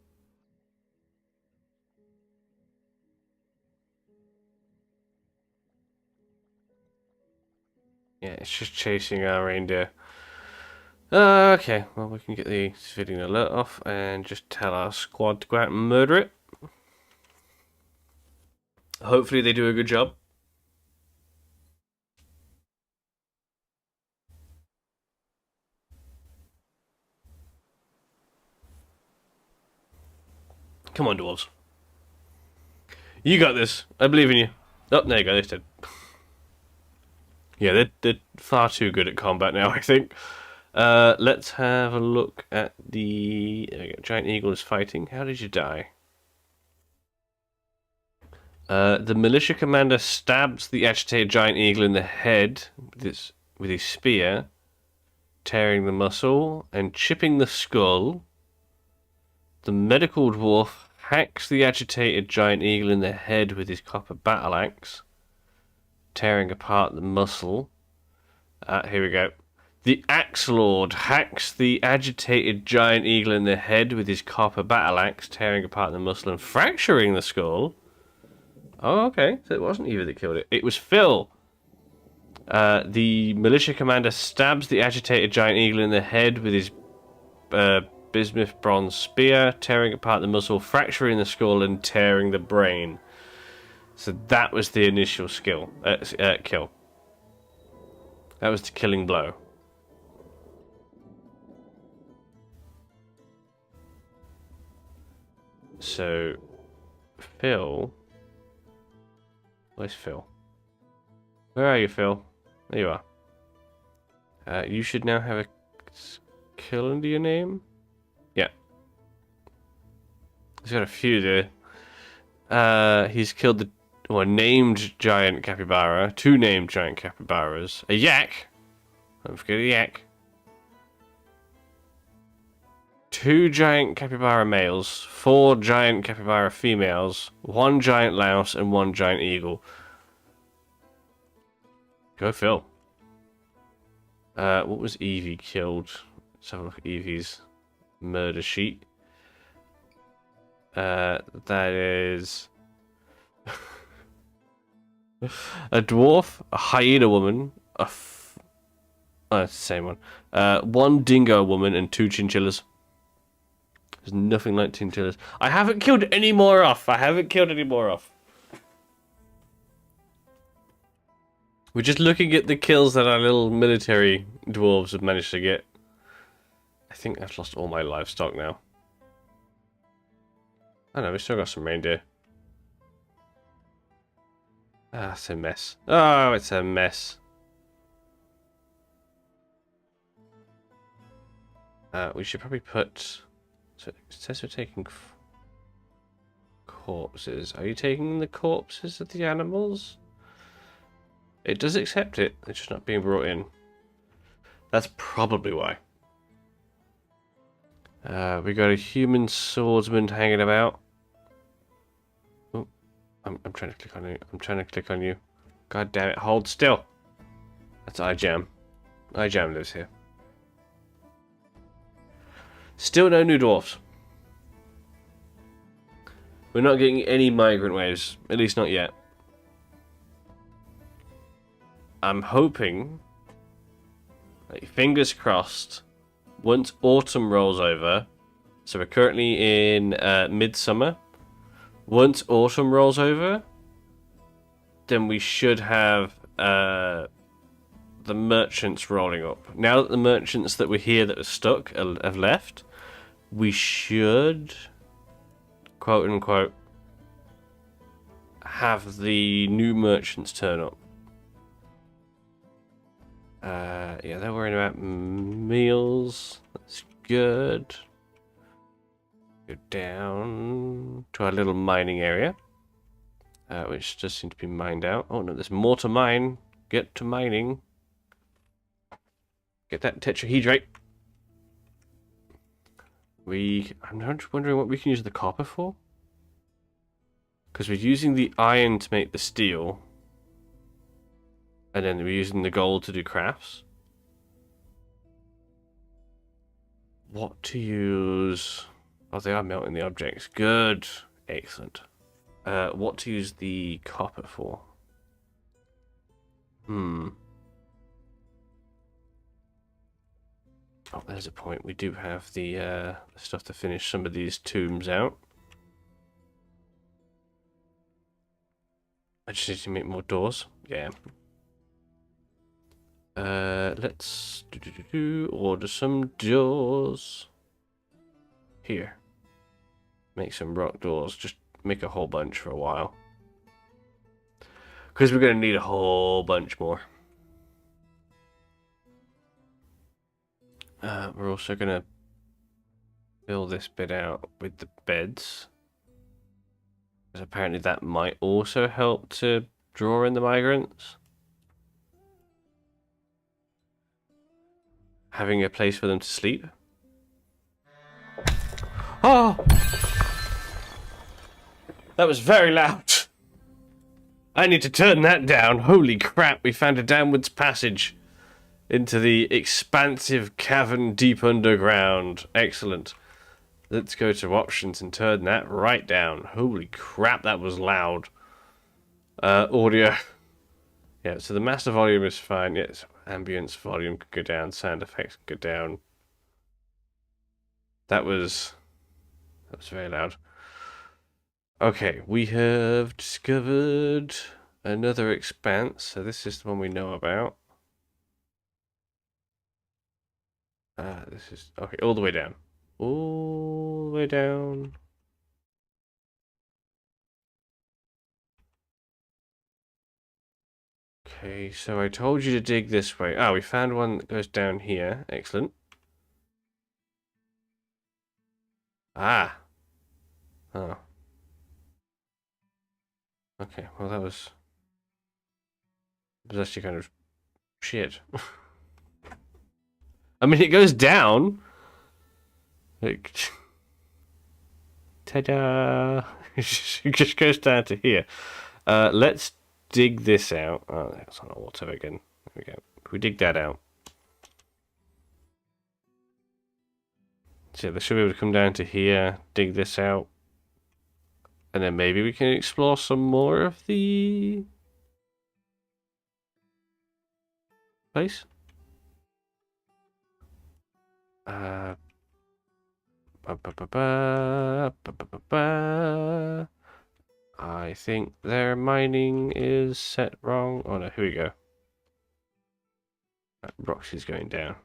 Yeah, it's just chasing our reindeer. Okay, well, we can get the civilian alert off and just tell our squad to go out and murder it. Hopefully they do a good job. Come on, dwarves. You got this. I believe in you. Oh, there you go. They're dead. Yeah, they're far too good at combat now, I think. Let's have a look at the... There we go. Giant Eagle is fighting. How did you die? The militia commander stabs the agitated Giant Eagle in the head with his spear, tearing the muscle and chipping the skull. The medical dwarf hacks the agitated Giant Eagle in the head with his copper battle axe, tearing apart the muscle. Here we go. The Axe Lord hacks the agitated Giant Eagle in the head with his copper battle axe, tearing apart the muscle and fracturing the skull. Oh, okay. So it wasn't Eva that killed it. It was Phil. The militia commander stabs the agitated Giant Eagle in the head with his bismuth bronze spear, tearing apart the muscle, fracturing the skull, and tearing the brain. So that was the initial kill. That was the killing blow. So, Phil Where's Phil? Where are you, Phil? There you are. You should now have a kill under your name. Yeah. He's got a few there. He's killed the named giant capybara, 2 named giant capybaras, a yak. Don't forget a yak. 2 giant capybara males, 4 giant capybara females, 1 giant louse, and 1 giant eagle. Go Phil. What was Evie killed? Let's have a look at Evie's murder sheet. That is a dwarf, a hyena woman, oh, it's the same one. 1 dingo woman and 2 chinchillas. There's nothing like chinchillas. I haven't killed any more off. We're just looking at the kills that our little military dwarves have managed to get. I think I've lost all my livestock now. I know, we still got some reindeer. Ah, it's a mess. Oh, it's a mess. We should probably put... So it says we're taking corpses. Are you taking the corpses of the animals? It does accept it. It's just not being brought in. That's probably why. We got a human swordsman hanging about. Oh, I'm trying to click on you. I'm trying to click on you. God damn it! Hold still. That's iJam. iJam lives here. Still no new dwarfs. We're not getting any migrant waves, at least not yet. I'm hoping, like, fingers crossed, once autumn rolls over, so we're currently in midsummer, once autumn rolls over, then we should have the merchants rolling up. Now that the merchants that were here that were stuck have left, we should, quote unquote, have the new merchants turn up. Yeah, they're worrying about meals. That's good. Go down to our little mining area, which does seem to be mined out. Oh no, there's more to mine. Get to mining. Get that tetrahedrate. I'm now just wondering what we can use the copper for. Because we're using the iron to make the steel. And then we're using the gold to do crafts. What to use? Oh, they are melting the objects. Good. Excellent. What to use the copper for? Oh, there's a point. We do have the stuff to finish some of these tombs out. I just need to make more doors. Yeah. Let's order some doors. Here. Make some rock doors. Just make a whole bunch for a while. Because we're going to need a whole bunch more. We're also going to fill this bit out with the beds. Because apparently that might also help to draw in the migrants. Having a place for them to sleep. Oh! That was very loud. I need to turn that down. Holy crap, we found a downwards passage into the expansive cavern deep underground. Excellent. Let's go to options and turn that right down. Holy crap, that was loud. Audio. Yeah, so the master volume is fine. Yes, ambience volume could go down. Sound effects could go down. That was very loud. Okay, we have discovered another expanse. So this is the one we know about. This is okay. All the way down. All the way down. Okay, so I told you to dig this way. Ah, we found one that goes down here. Excellent. Ah. Oh. Okay, well that was actually kind of shit. I mean, it goes down. Like, ta-da! It just goes down to here. Let's dig this out. Oh, it's on auto again. There we go. If we dig that out. So they should be able to come down to here, dig this out. And then maybe we can explore some more of the place. Uh, I think their mining is set wrong. Oh no, here we go. Roxy's going down.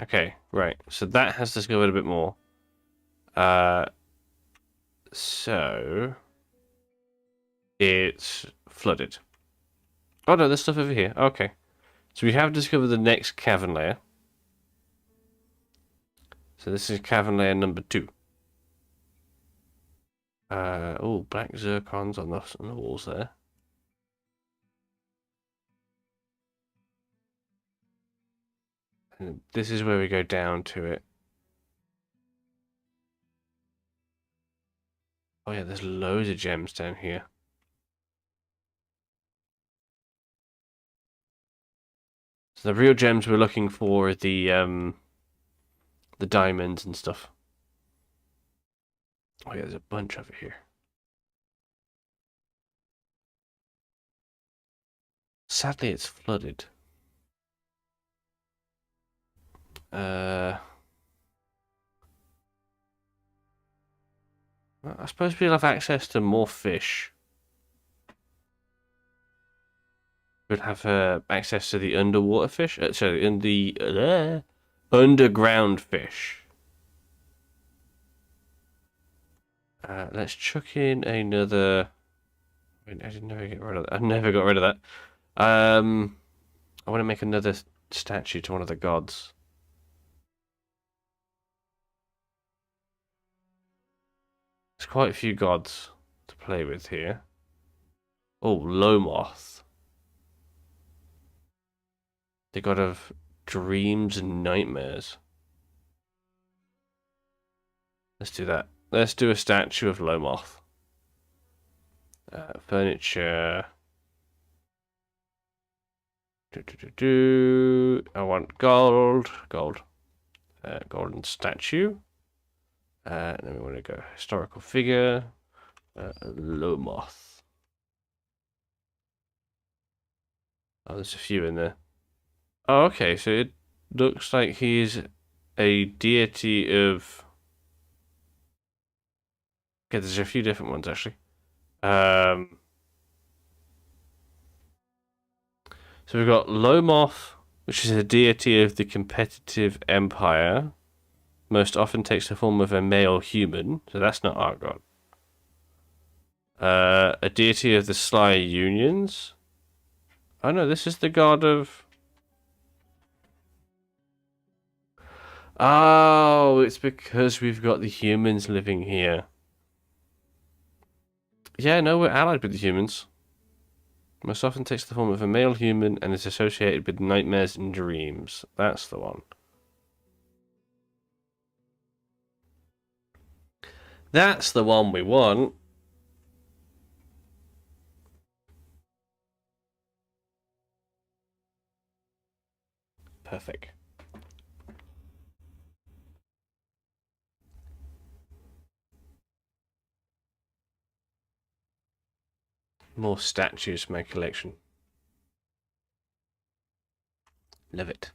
Okay, right. So that has discovered a bit more. So it's flooded. Oh no, there's stuff over here. Okay. So we have discovered the next cavern layer. So this is cavern layer number 2. Oh, black zircons on the walls there. And this is where we go down to it. Oh yeah, there's loads of gems down here. So the real gems we're looking for are the diamonds and stuff. Oh yeah, there's a bunch over here. Sadly, it's flooded. I suppose we'll have access to more fish. We'll have access to the underwater fish. Sorry, in the underground fish. Let's chuck in another. I didn't never get rid of that. I never got rid of that. I want to make another statue to one of the gods. There's quite a few gods to play with here. Oh, Lomoth. The god of dreams and nightmares. Let's do that. Let's do a statue of Lomoth. Furniture. I want gold. Golden statue. And then we want to go historical figure. Lomoth. Oh, there's a few in there. Oh, okay. So it looks like he's a deity of. Okay, there's a few different ones actually. So we've got Lomoth, which is a deity of the competitive empire. Most often takes the form of a male human, so that's not our god. A deity of the sly unions. Oh no, this is the god of. Oh, it's because we've got the humans living here. Yeah, no, we're allied with the humans. Most often takes the form of a male human and is associated with nightmares and dreams. That's the one. That's the one we want. Perfect. More statues for my collection. Love it.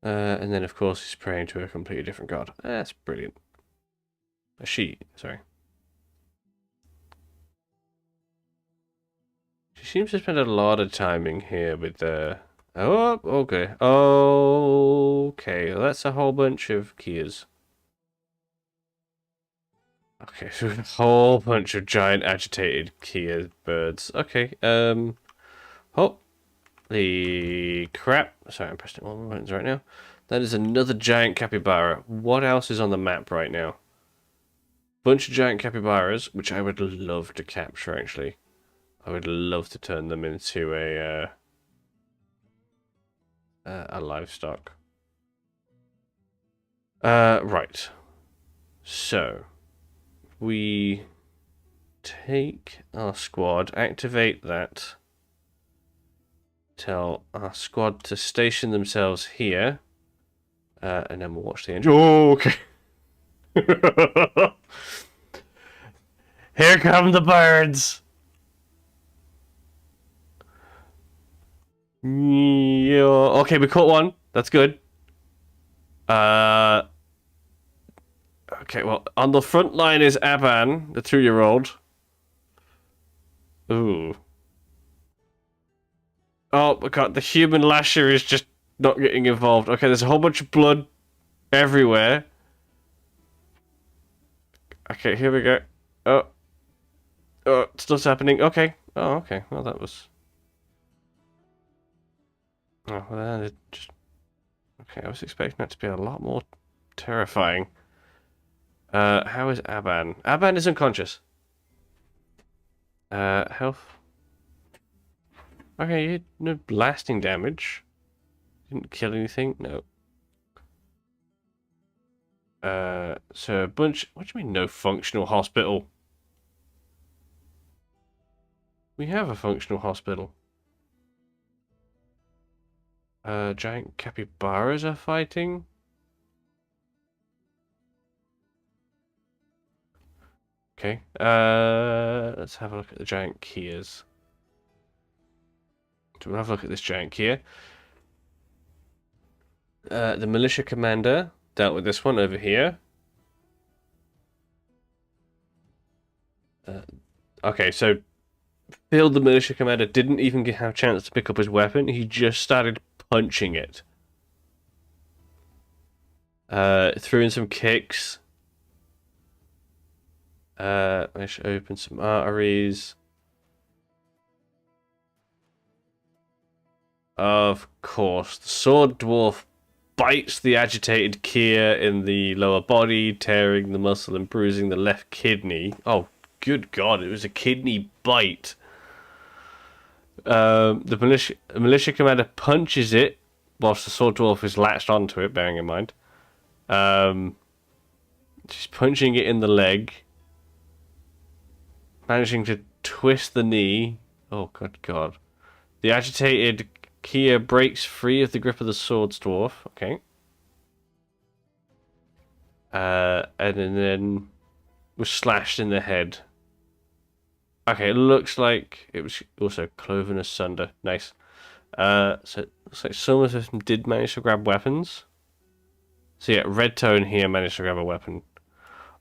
And then, of course, he's praying to a completely different god. That's brilliant. A she, sorry. She seems to spend a lot of time in here with Oh, okay. Okay, well, that's a whole bunch of Kias. Okay, so a whole bunch of giant agitated Kia birds. Okay, holy crap. Sorry, I'm pressing all the buttons right now. That is another giant capybara. What else is on the map right now? Bunch of giant capybaras, which I would love to capture, actually. I would love to turn them into a livestock. Right. So, we take our squad, activate that, tell our squad to station themselves here, and then we'll watch the engine. Oh, okay. Here come the birds. Yeah. Okay, we caught one. That's good. Uh. Okay, well, on the front line is Aban, the 2-year-old. Ooh. Oh my god, the human lasher is just not getting involved. Okay, there's a whole bunch of blood everywhere. Okay, here we go. Oh. Oh, stuff's happening. Okay. Oh, okay. Well, that was... Oh, well, it just... Okay, I was expecting that to be a lot more terrifying. How is Aban? Aban is unconscious. Health. Okay, you had no blasting damage. Didn't kill anything? No. So a bunch... What do you mean, no functional hospital? We have a functional hospital. Giant capybaras are fighting? Okay. Let's have a look at the giant Kias. So we'll have a look at this giant Kia. The militia commander dealt with this one over here. Okay, so Phil, the militia commander, didn't even have a chance to pick up his weapon. He just started punching it. Threw in some kicks. Managed to open some arteries. Of course, the sword dwarf bites the agitated Kia in the lower body, tearing the muscle and bruising the left kidney. Oh, good God, it was a kidney bite. The militia commander punches it whilst the sword dwarf is latched onto it, bearing in mind. She's punching it in the leg. Managing to twist the knee. Oh, good God. The agitated Kia breaks free of the grip of the sword dwarf. Okay. And then was slashed in the head. Okay, it looks like it was also cloven asunder. Nice. So it looks like some of them did manage to grab weapons. So yeah, Red Tone here managed to grab a weapon.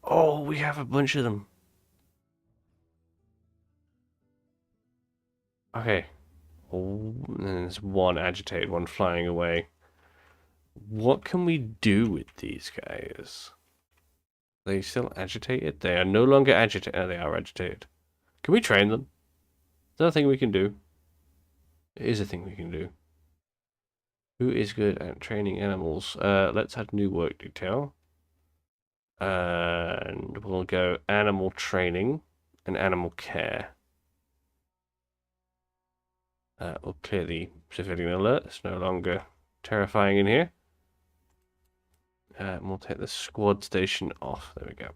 Oh, we have a bunch of them. Okay. Oh, and there's one agitated one flying away. What can we do with these guys? Are they still agitated? They are no longer agitated. Oh, they are agitated. Can we train them? Is that a thing we can do? It is a thing we can do. Who is good at training animals? Let's add new work detail. And we'll go animal training and animal care. We'll clear the civilian alert. It's no longer terrifying in here. And we'll take the squad station off. There we go.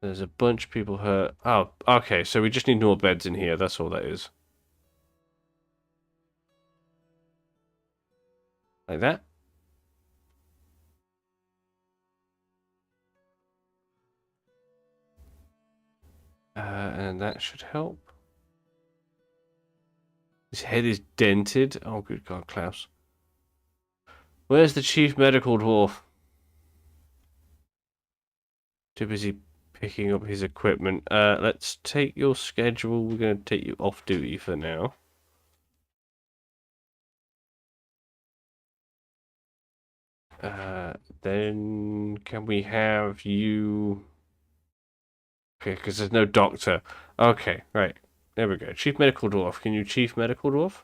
There's a bunch of people hurt. Oh, okay, so we just need more beds in here. That's all that is. Like that. And that should help. His head is dented. Oh, good God, Klaus. Where's the chief medical dwarf? Too busy picking up his equipment. Let's take your schedule. We're going to take you off duty for now. Then can we have you... Okay, because there's no doctor. Okay, right. There we go. Chief Medical Dwarf. Can you Chief Medical Dwarf?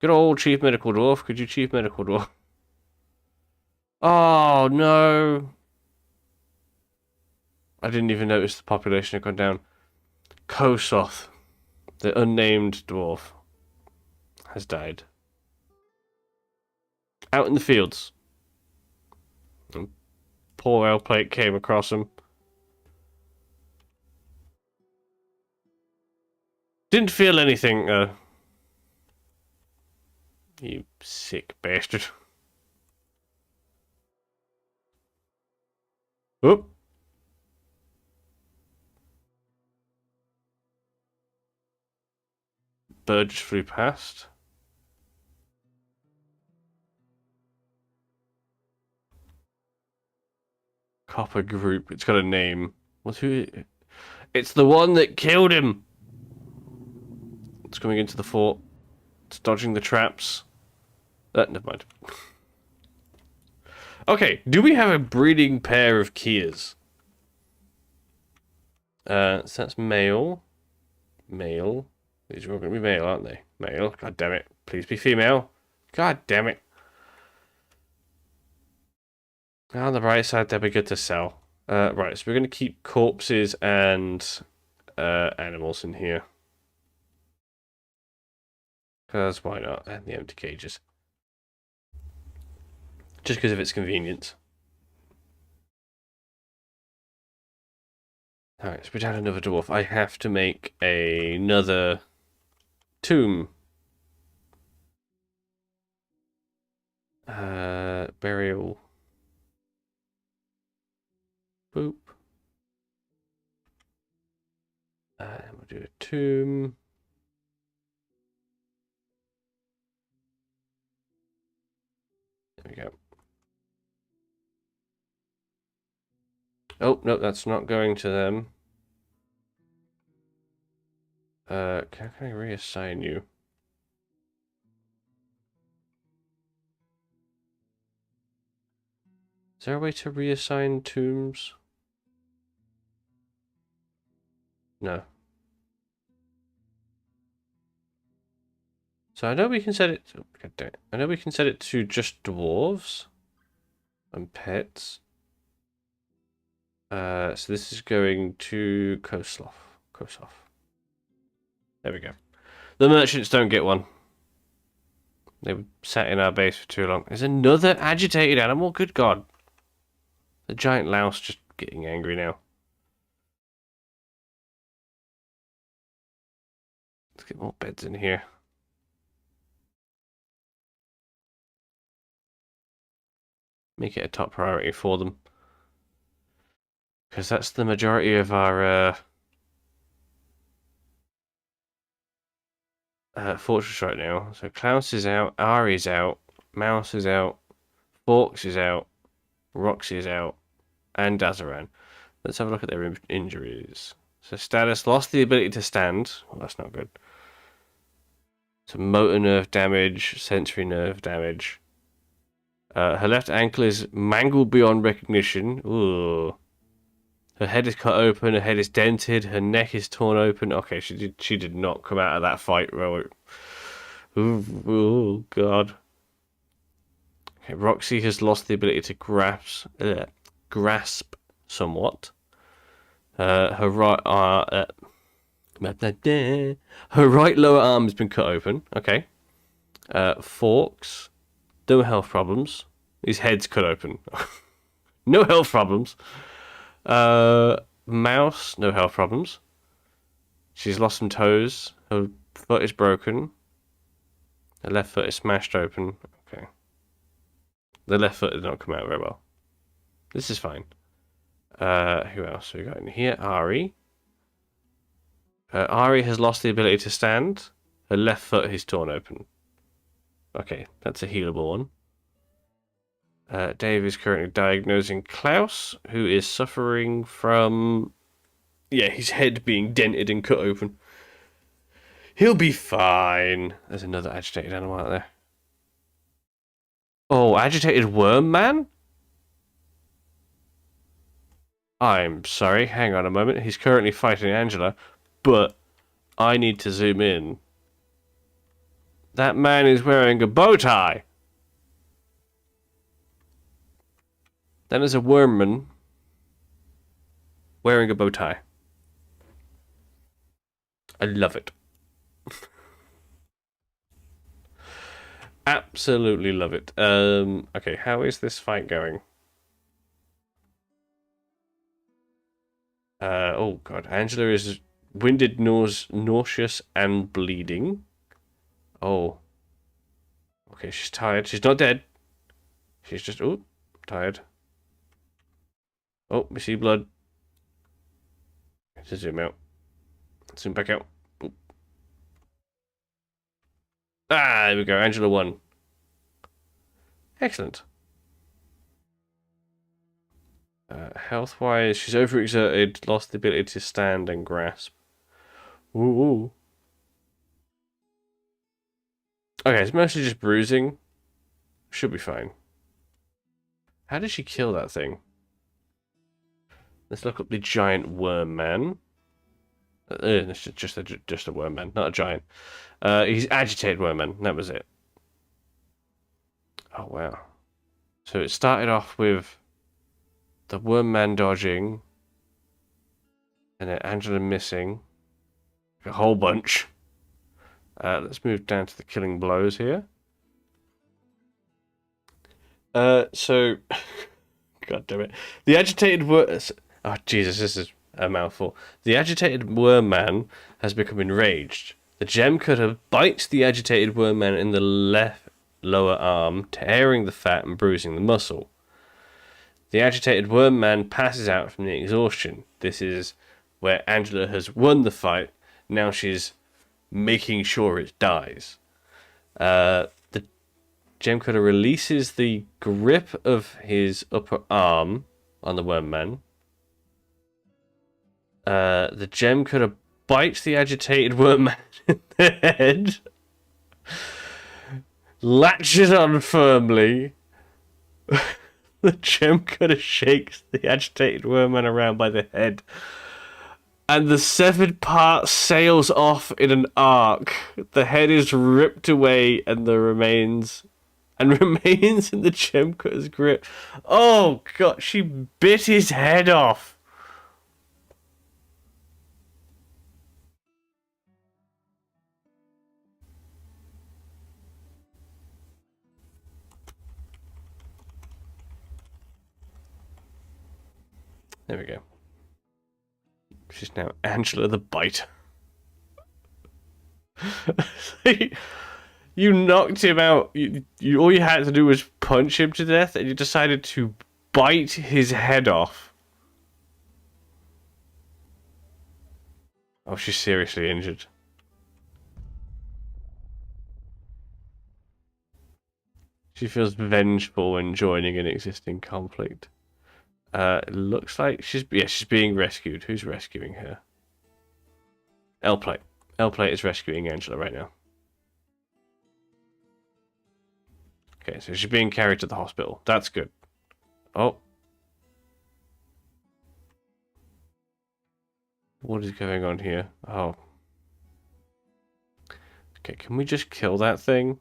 Good old Chief Medical Dwarf. Could you Chief Medical Dwarf? Oh, no. I didn't even notice the population had gone down. Kosoth, the unnamed dwarf, has died. Out in the fields. And poor L plate came across him. Didn't feel anything, You sick bastard. Oop. Bird just flew past. Copper group. It's got a name. What's who? It's the one that killed him. It's coming into the fort. It's dodging the traps. Never mind. Okay, do we have a breeding pair of Kias? So that's male. Male. These are all going to be male, aren't they? Male. God damn it. Please be female. God damn it. On the bright side, they'll be good to sell. Right, so we're going to keep corpses and animals in here. Because why not? And the empty cages. Just because of its convenience. Alright, so we're down another dwarf. I have to make another tomb. Burial. Boop. And we'll do a tomb. There we go. Oh, no, that's not going to them. Can I reassign you? Is there a way to reassign tombs? No. So I know we can set it to, God damn it. I know we can set it to just dwarves and pets. So this is going to Kosoth. There we go. The merchants don't get one. They were sat in our base for too long. There's another agitated animal? Good God. The giant louse just getting angry now. Let's get more beds in here. Make it a top priority for them. Because that's the majority of our fortress right now. So Klaus is out, Ari's out, Mouse is out, Forks is out, Roxy is out, and Dazaran. Let's have a look at their injuries. So status, lost the ability to stand. Well, that's not good. So motor nerve damage, sensory nerve damage. Her left ankle is mangled beyond recognition. Ooh. Her head is cut open, her head is dented, her neck is torn open. Okay, she did not come out of that fight. Oh God. Okay, Roxy has lost the ability to grasp somewhat. Her right lower arm has been cut open. Okay. Forks, no health problems. His head's cut open. No health problems. Mouse, no health problems. She's lost some toes. Her foot is broken. Her left foot is smashed open. Okay. The left foot did not come out very well. This is fine. Who else we got in here? Ari. Ari has lost the ability to stand. Her left foot is torn open. Okay, that's a healable one. Dave is currently diagnosing Klaus, who is suffering from, yeah, his head being dented and cut open. He'll be fine. There's another agitated animal out there. Oh, agitated worm man? I'm sorry, hang on a moment. He's currently fighting Angela, but I need to zoom in. That man is wearing a bow tie. Then there's a wormman wearing a bow tie. I love it. Absolutely love it. Okay, how is this fight going? Oh god, Angela is winded, nauseous, and bleeding. Oh. Okay, she's tired. She's not dead. She's just, oh, tired. Oh, we see blood. Let's zoom out. Zoom back out. Oop. Ah, there we go. Angela won. Excellent. Health-wise, she's overexerted, lost the ability to stand and grasp. Ooh. Okay, it's mostly just bruising. Should be fine. How did she kill that thing? Let's look up the giant worm man. It's just a worm man, not a giant. He's agitated worm man. That was it. Oh wow. So it started off with the worm man dodging, and then Angela missing. A whole bunch. Let's move down to the killing blows here. So, God damn it. The agitated worm... Oh, Jesus, this is a mouthful. The agitated worm man has become enraged. The gem cutter bites the agitated worm man in the left lower arm, tearing the fat and bruising the muscle. The agitated worm man passes out from the exhaustion. This is where Angela has won the fight. Now she's making sure it dies. The gem cutter releases the grip of his upper arm on the worm man. The gem cutter bites the agitated worm man in the head, latches on firmly. The gem cutter shakes the agitated worm man around by the head, and the severed part sails off in an arc. The head is ripped away, and remains in the gem cutter's grip. Oh god, she bit his head off. There we go. She's now Angela the Bite. You knocked him out. All you had to do was punch him to death, and you decided to bite his head off. Oh, she's seriously injured. She feels vengeful when joining an existing conflict. It looks like she's being rescued. Who's rescuing her? L-Plate. L-Plate is rescuing Angela right now. Okay, so she's being carried to the hospital. That's good. Oh. What is going on here? Oh. Okay, can we just kill that thing?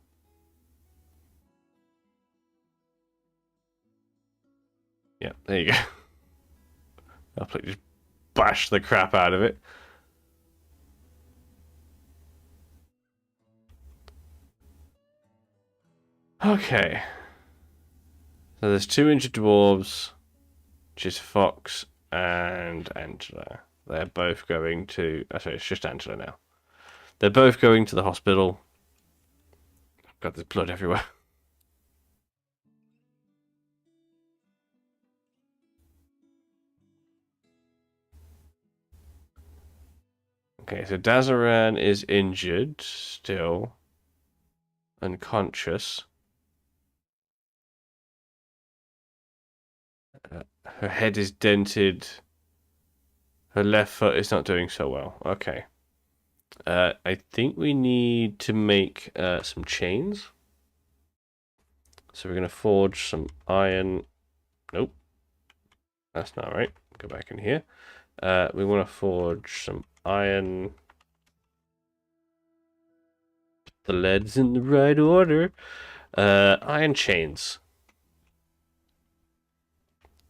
Yeah, there you go. I'll just bash the crap out of it. Okay. So there's 2 injured dwarves, which is Fox and Angela. They're both going to... Sorry, it's just Angela now. They're both going to the hospital. God, there's blood everywhere. Okay, so Dazaran is injured still. Unconscious. Her head is dented. Her left foot is not doing so well. Okay. I think we need to make some chains. So we're going to forge some iron. Nope. That's not right. Go back in here. We want to forge some iron. The lead's in the right order. Iron chains.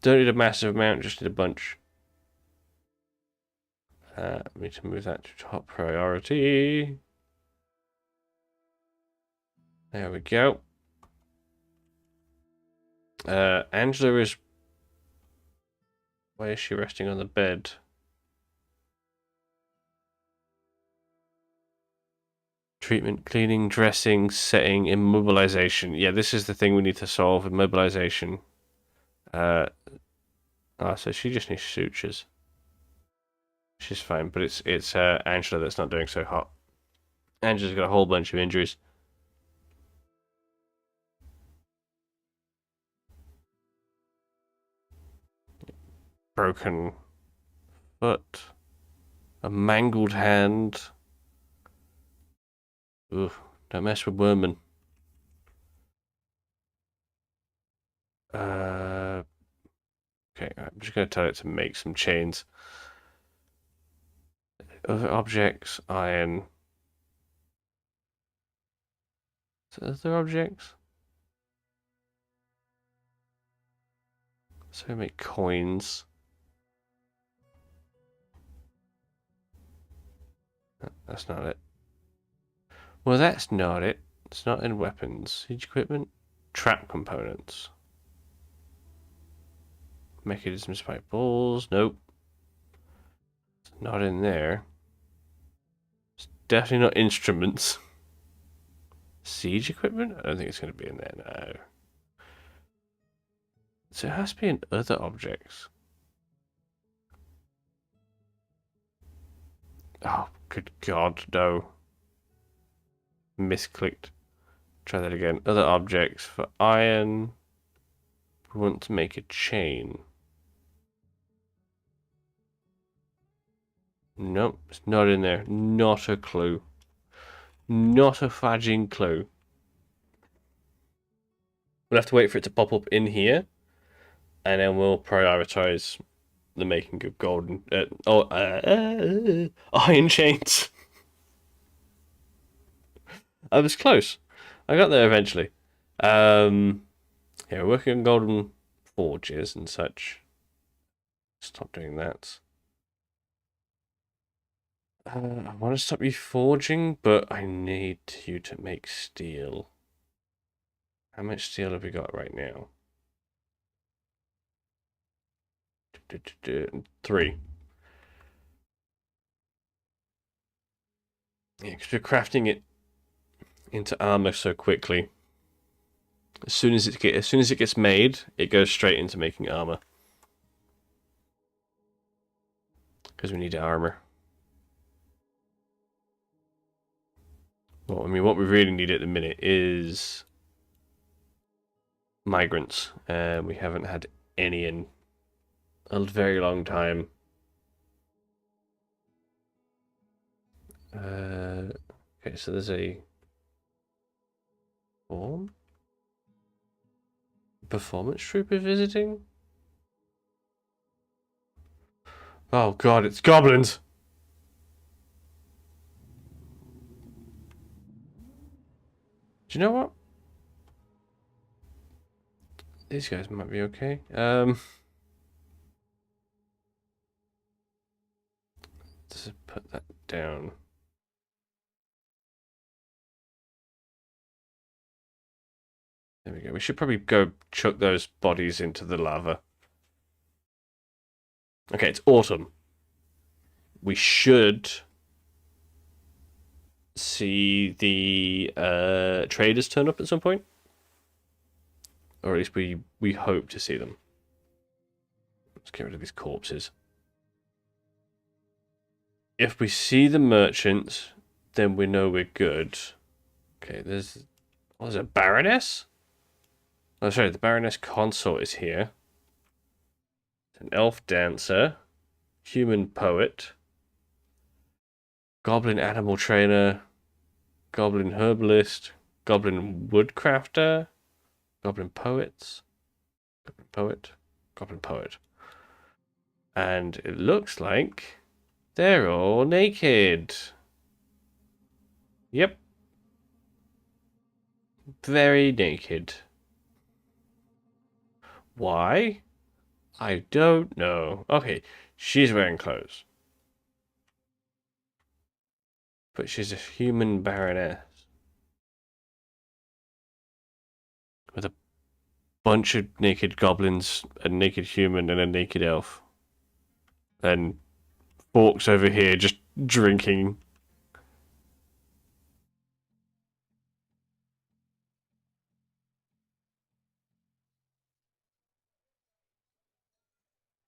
Don't need a massive amount, just need a bunch. We need to move that to top priority. There we go. Angela is... Why is she resting on the bed? Treatment, cleaning, dressing, setting, immobilization. Yeah, this is the thing we need to solve, immobilization. So she just needs sutures. She's fine, but it's Angela that's not doing so hot. Angela's got a whole bunch of injuries. Broken foot. A mangled hand. Ooh, don't mess with women. Okay, I'm just going to tell it to make some chains. Other objects, iron. Other objects? So we make coins. That's not it. Well, that's not it. It's not in weapons. Siege equipment. Trap components. Mechanism spike balls. Nope. It's not in there. It's definitely not instruments. Siege equipment? I don't think it's going to be in there, no. So it has to be in other objects. Oh, good God, no. Misclicked. Try that again. Other objects for iron. We want to make a chain. Nope, it's not in there. Not a clue. Not a fudging clue. We'll have to wait for it to pop up in here, and then we'll prioritize the making of golden... iron chains. I was close. I got there eventually. Yeah, we're working on golden forges and such. Stop doing that. I want to stop you forging, but I need you to make steel. How much steel have we got right now? 3. Yeah, because we're crafting it into armor so quickly. As soon as it gets made, it goes straight into making armor. Because we need armor. Well, I mean, what we really need at the minute is migrants, and we haven't had any in a very long time. Okay, so there's a form? Performance trooper visiting? Oh God, it's goblins! Do you know what? These guys might be okay. Just put that down. There we go. We should probably go chuck those bodies into the lava. Okay, it's autumn. We should see the traders turn up at some point. Or at least we hope to see them. Let's get rid of these corpses. If we see the merchants, then we know we're good. Okay, there's a Baroness? Oh, sorry, the Baroness Consort is here. An elf dancer. Human poet. Goblin animal trainer. Goblin herbalist. Goblin woodcrafter. Goblin poets. Goblin poet. Goblin poet. And it looks like they're all naked. Yep. Very naked. Why? I don't know. Okay, she's wearing clothes. But she's a human baroness. With a bunch of naked goblins, a naked human, and a naked elf. And Forks over here just drinking.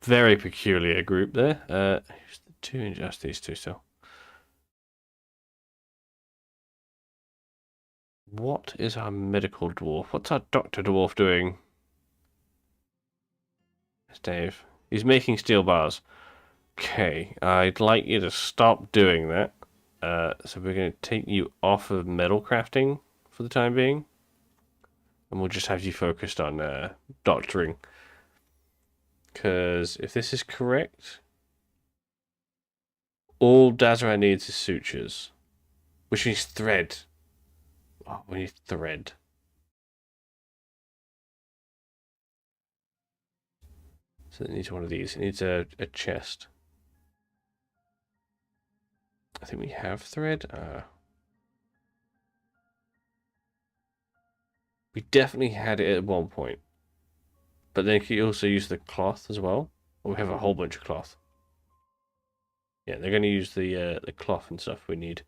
Very peculiar group there. Who's the two in just these two still? What is our medical dwarf? What's our doctor dwarf doing? It's Dave. He's making steel bars. Okay, I'd like you to stop doing that. So we're going to take you off of metal crafting for the time being. And we'll just have you focused on doctoring. Because if this is correct, all Dazra needs is sutures. Which means thread. Oh, we need thread. So it needs one of these. It needs a chest. I think we have thread. We definitely had it at one point. But then you also use the cloth as well. Or we have a whole bunch of cloth. Yeah, they're going to use the cloth and stuff we need.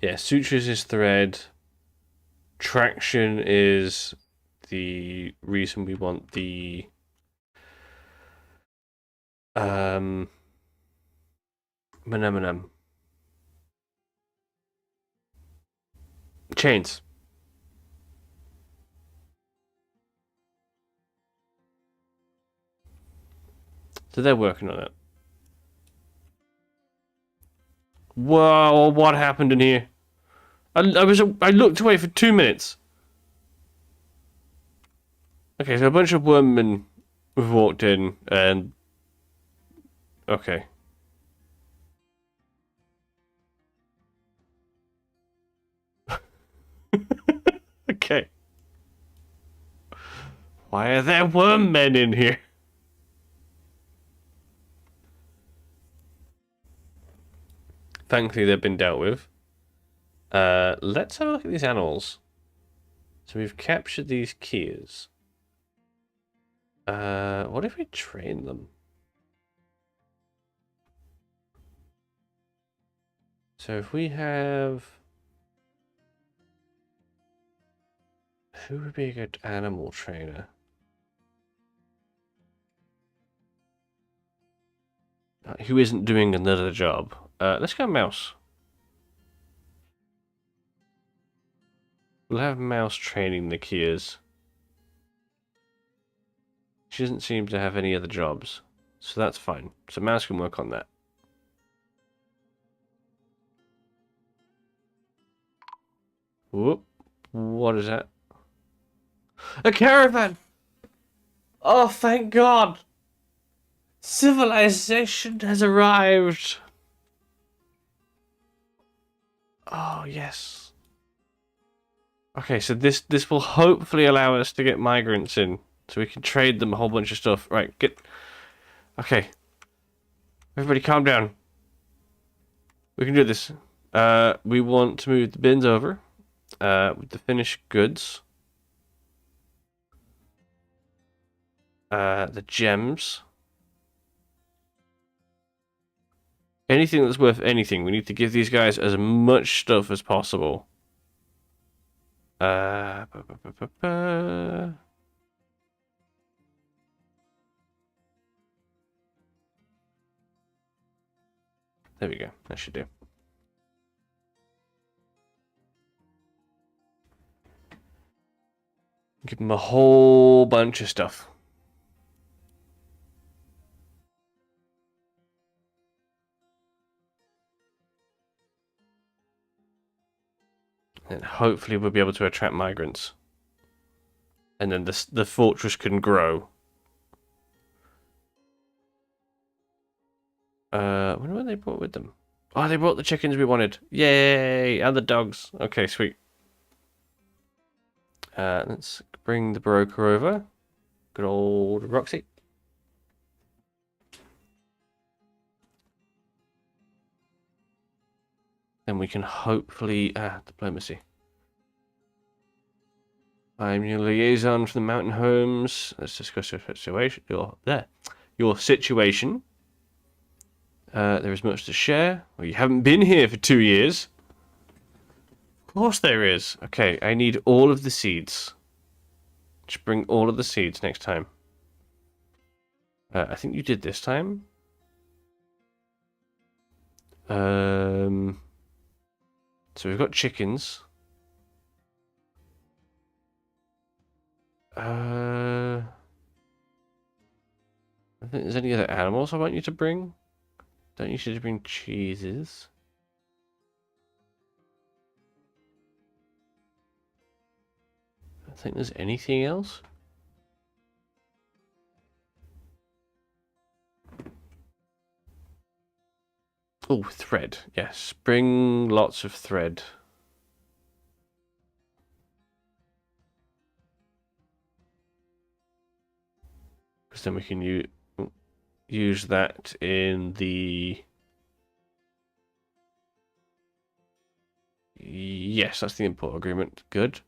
Yeah, sutures is thread. Traction is the reason we want the chains. So they're working on it. Whoa, what happened in here? I looked away for 2 minutes. Okay, so a bunch of wormmen have walked in and okay. Okay. Why are there wormmen in here? Thankfully, they've been dealt with. Let's have a look at these animals. So we've captured these keys. What if we train them? So if we have... Who would be a good animal trainer? Who isn't doing another job? Let's go mouse. We'll have mouse training the Kias. She doesn't seem to have any other jobs. So that's fine. So mouse can work on that. Whoop. What is that? A caravan! Oh, thank God! Civilization has arrived! Oh, yes. Okay, so this will hopefully allow us to get migrants in. So we can trade them a whole bunch of stuff. Right, get... Okay. Everybody calm down. We can do this. We want to move the bins over. With the finished goods. The gems. Anything that's worth anything. We need to give these guys as much stuff as possible. There we go. That should do. Give them a whole bunch of stuff. And hopefully we'll be able to attract migrants. And then the fortress can grow. I wonder what they brought with them. Oh, they brought the chickens we wanted. Yay! And the dogs. Okay, sweet. Let's bring the broker over. Good old Roxy. Then we can hopefully... diplomacy. I'm your liaison for the mountain homes. Let's discuss your situation. Your situation. There is much to share. Well, you haven't been here for 2 years. Of course there is. Okay, I need all of the seeds. Just bring all of the seeds next time. I think you did this time. So we've got chickens. I don't think there's any other animals I want you to bring. Don't you should bring cheeses. I don't think there's anything else. Oh, thread. Yes, bring lots of thread. Because then we can use that in the... Yes, that's the import agreement. Good.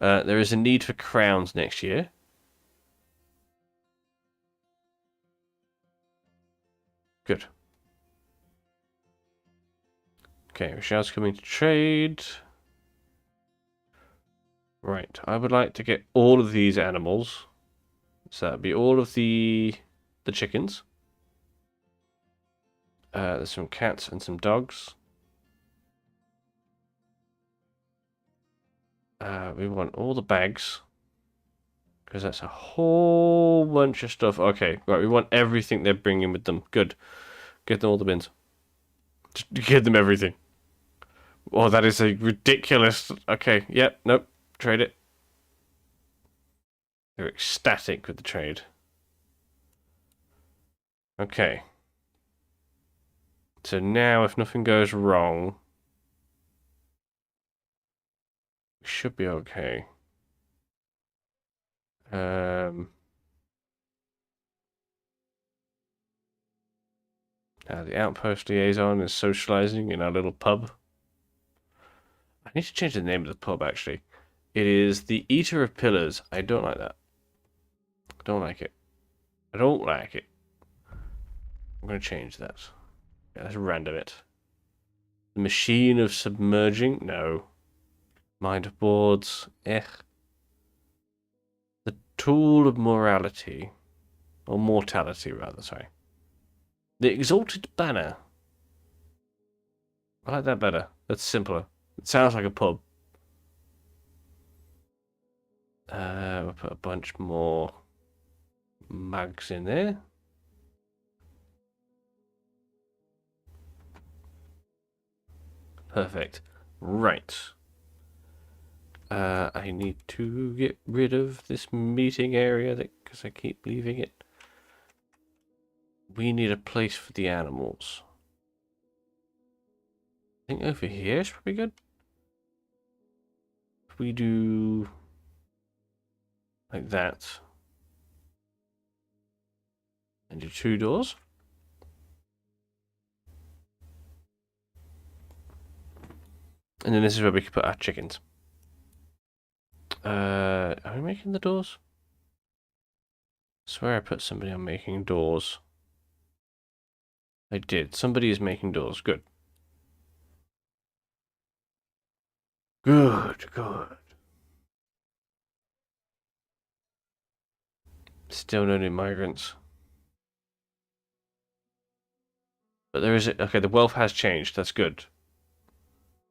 There is a need for crowns next year. Good. Okay, Rochelle's coming to trade. Right, I would like to get all of these animals. So that'd be all of the chickens. There's some cats and some dogs. We want all the bags. Because that's a whole bunch of stuff. Okay, right, we want everything they're bringing with them. Good. Give them all the bins. Just give them everything. Oh, that is a ridiculous... Okay, yep, nope. Trade it. They're ecstatic with the trade. Okay. So now, if nothing goes wrong, we should be okay. Now the outpost liaison is socializing in our little pub. I need to change the name of the pub, actually. It is the Eater of Pillars. I don't like that. I don't like it. I don't like it. I'm going to change that. Yeah, let's random it. The Machine of Submerging? No. Mind of Boards? Eh. The Tool of Morality. Or Mortality, rather, sorry. The Exalted Banner. I like that better. That's simpler. It sounds like a pub. We'll put a bunch more mugs in there. Perfect. Right. I need to get rid of this meeting area because I keep leaving it. We need a place for the animals. I think over here is probably good. If we do like that and do 2 doors. And then this is where we can put our chickens. Are we making the doors? I swear I put somebody on making doors. I did. Somebody is making doors. Good. Good, good. Still no new migrants. But there is... Okay, the wealth has changed. That's good.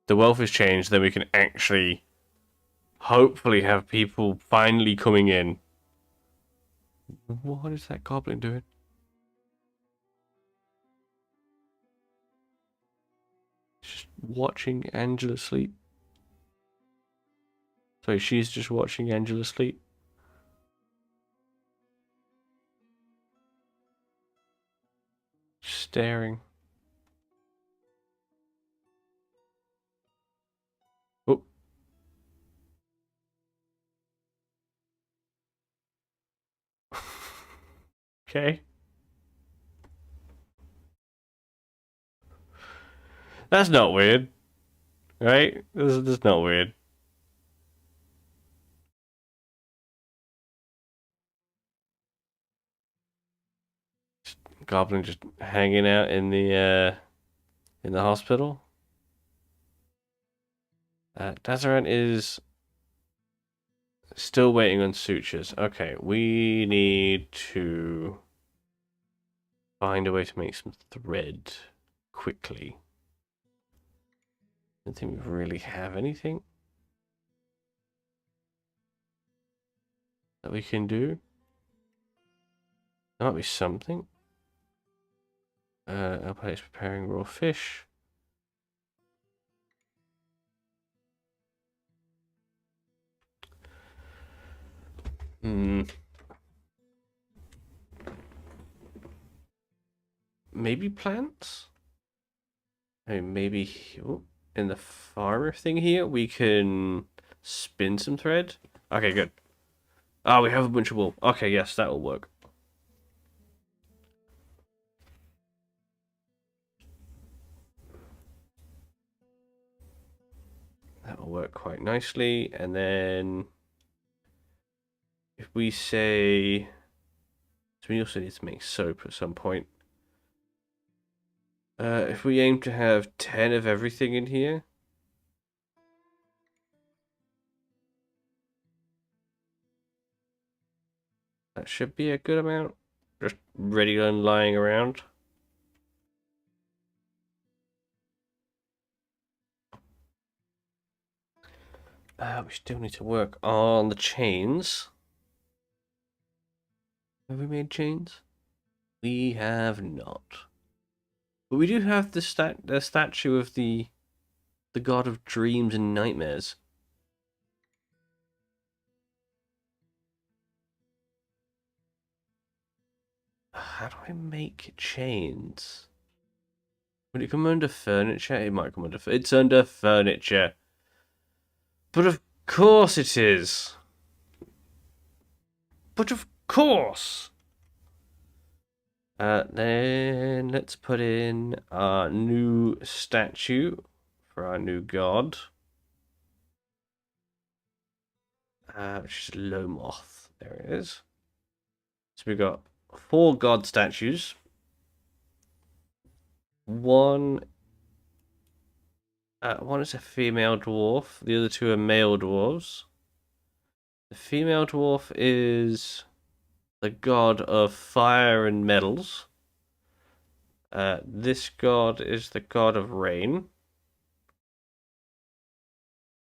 The wealth has changed, then we can actually hopefully have people finally coming in. What is that goblin doing? Just watching Angela sleep. So she's just watching Angela sleep. Staring. Oh. Okay. That's not weird. Right? That's not weird. Goblin just hanging out in the hospital. Dazaran is still waiting on sutures. Okay, we need to find a way to make some thread quickly. I don't think we really have anything that we can do. There might be something. Our place preparing raw fish. Maybe plants? I mean, maybe in the farmer thing here, we can spin some thread. Okay, good. Oh, we have a bunch of wool. Okay, yes, that will work. That will work quite nicely. And then if we say, so we also need to make soap at some point. If we aim to have 10 of everything in here, that should be a good amount. Just ready and lying around. We still need to work on the chains. Have we made chains? We have not. But we do have the statue of the god of dreams and nightmares. How do I make chains? Would it come under furniture? It might come under. It's under furniture. But of course it is. But of course. Then let's put in our new statue for our new god. Which is Lomoth. There it is. So we've got 4 god statues. One is a female dwarf. The other 2 are male dwarves. The female dwarf is the god of fire and metals. This god is the god of rain.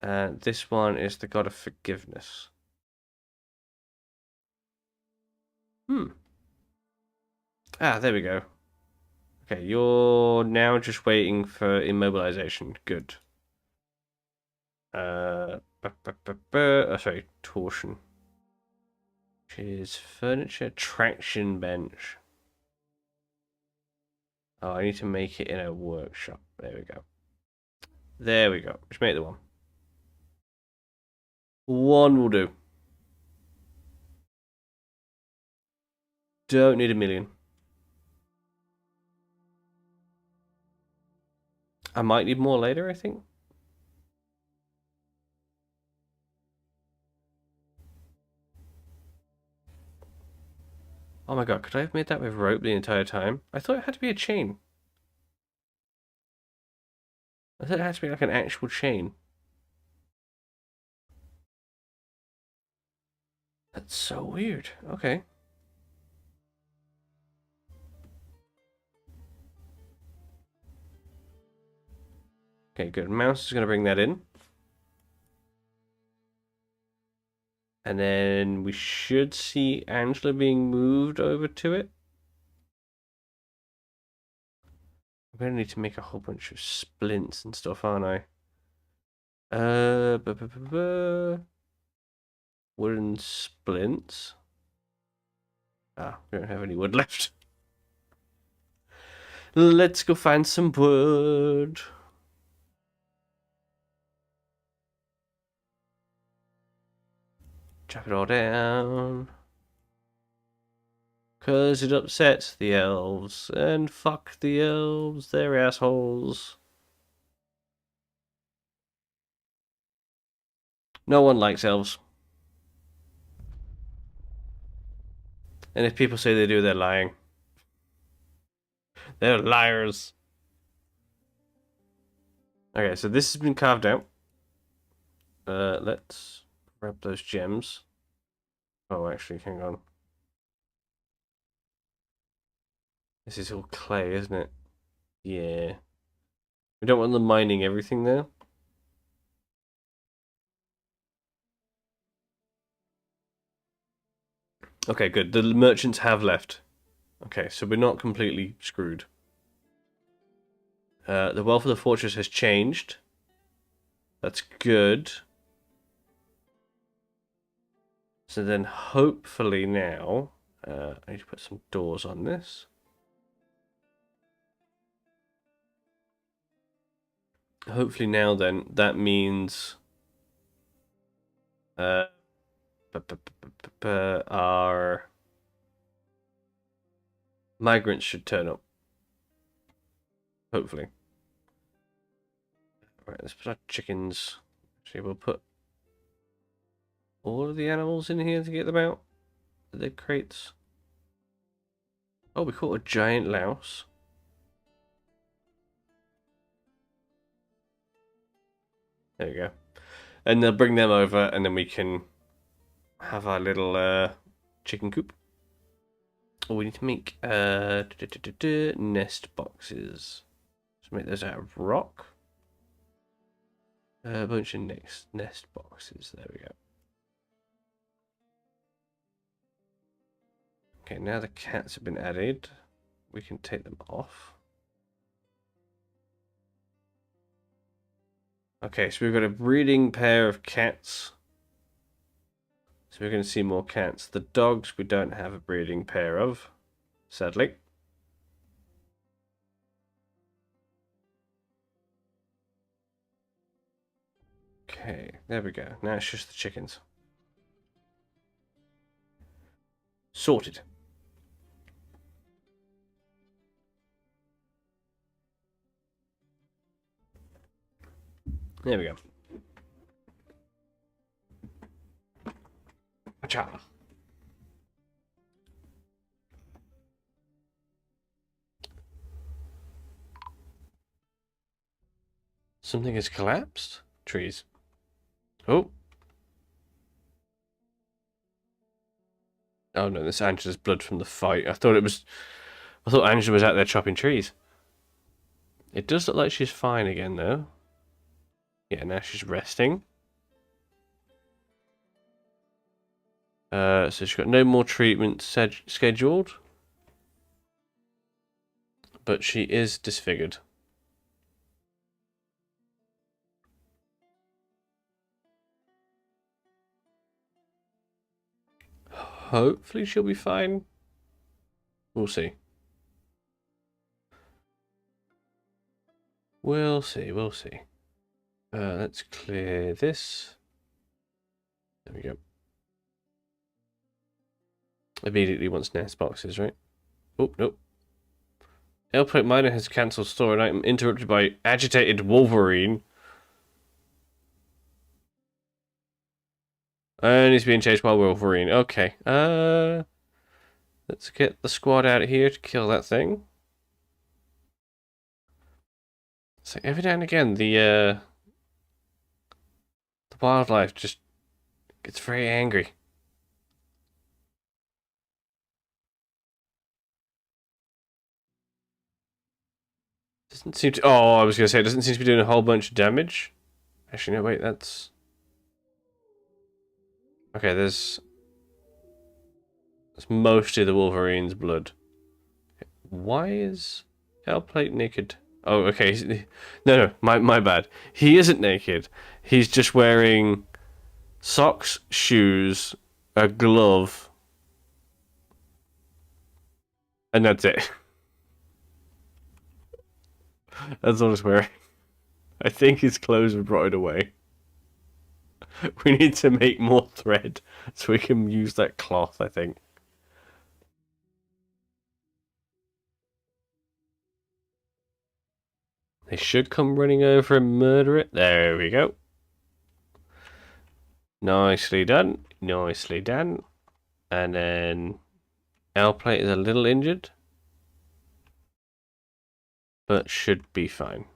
This one is the god of forgiveness. There we go. Okay, you're now just waiting for immobilization. Good. Sorry, torsion. Which is furniture traction bench. Oh, I need to make it in a workshop. There we go. There we go. Just make the one. One will do. Don't need a million. I might need more later, I think. Oh my god, could I have made that with rope the entire time? I thought it had to be a chain. I thought it had to be like an actual chain. That's so weird. Okay. Okay, good. Mouse is going to bring that in. And then we should see Angela being moved over to it. I'm going to need to make a whole bunch of splints and stuff, aren't I? Wooden splints. Ah, we don't have any wood left. Let's go find some wood. Chop it all down. 'Cause it upsets the elves. And fuck the elves, they're assholes. No one likes elves. And if people say they do, they're lying. They're liars. Okay, so this has been carved out. Let's grab those gems. Oh, actually, hang on. This is all clay, isn't it? Yeah. We don't want them mining everything there. Okay, good. The merchants have left. Okay, so we're not completely screwed. The wealth of the fortress has changed. That's good. So then hopefully now... I need to put some doors on this. Hopefully now then, that means... our migrants should turn up. Hopefully. Right, let's put our chickens. Actually, we'll put all of the animals in here to get them out. The crates. Oh, we caught a giant louse. There we go. And they'll bring them over, and then we can have our little chicken coop. Oh, we need to make nest boxes. Let's make those out of rock. A bunch of nest boxes. There we go. Okay, now the cats have been added. We can take them off. Okay, so we've got a breeding pair of cats. So we're going to see more cats. The dogs we don't have a breeding pair of, sadly. Okay, there we go. Now it's just the chickens. Sorted. There we go. Acha. Something has collapsed? Trees. Oh. Oh no, this Angela's blood from the fight. I thought Angela was out there chopping trees. It does look like she's fine again though. Yeah, now she's resting. So she's got no more treatment scheduled. But she is disfigured. Hopefully she'll be fine. We'll see. We'll see, we'll see. Let's clear this. There we go. Immediately wants nest boxes, right? Oh, nope. Airplane Miner has cancelled store and item interrupted by agitated Wolverine. And he's being chased by Wolverine. Okay. Let's get the squad out of here to kill that thing. So every now and again, the wildlife just gets very angry. Doesn't seem to. Oh, I was gonna say it doesn't seem to be doing a whole bunch of damage. Actually, no, wait, that's. Okay, there's it's mostly the Wolverine's blood. Why is Hellplate naked? Oh, okay. No, my bad. He isn't naked. He's just wearing socks, shoes, a glove, and that's it. That's all he's wearing. I think his clothes were rotted away. We need to make more thread so we can use that cloth, I think. They should come running over and murder it. There we go. Nicely done. Nicely done. And then L-plate is a little injured, but should be fine.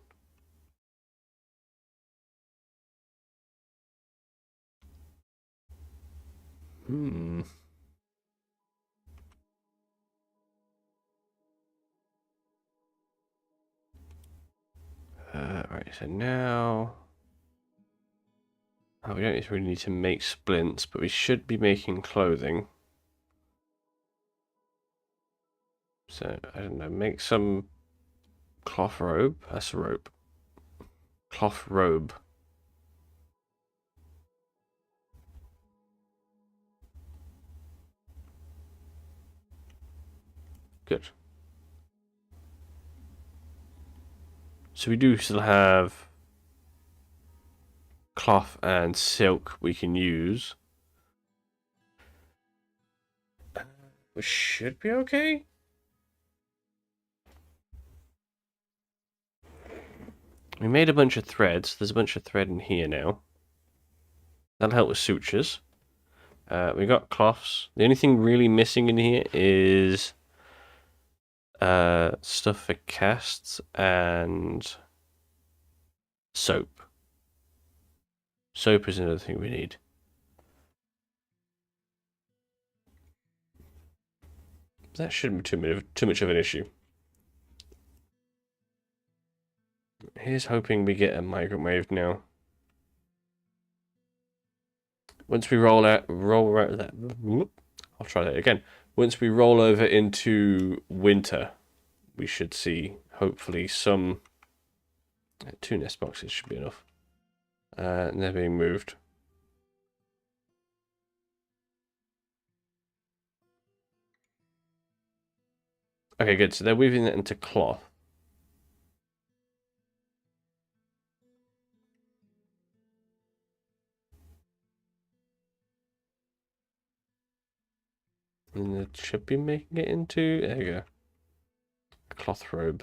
Hmm. Right, so now... Oh, we don't really need to make splints, but we should be making clothing. So, I don't know, make some cloth robe. That's a rope. Cloth robe. Good. So we do still have cloth and silk we can use. Which should be okay. We made a bunch of threads. There's a bunch of thread in here now. That'll help with sutures. We got cloths. The only thing really missing in here is stuff for casts and soap. Soap is another thing we need. That shouldn't be too much of an issue. Here's hoping we get a migrant wave now. Once we roll out that. I'll try that again. Once we roll over into winter, we should see hopefully some 2 nest boxes should be enough. And they're being moved. Okay, good. So they're weaving that into cloth. And it should be making it into, there you go, a cloth robe.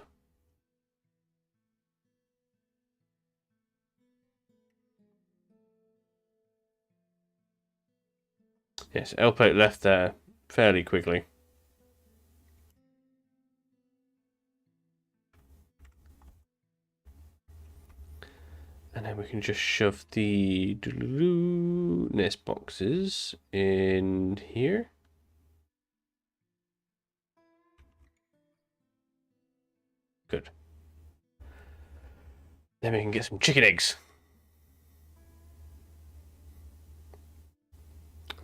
Yes, L-plate left there fairly quickly. And then we can just shove the nest boxes in here. Good. Then we can get some chicken eggs.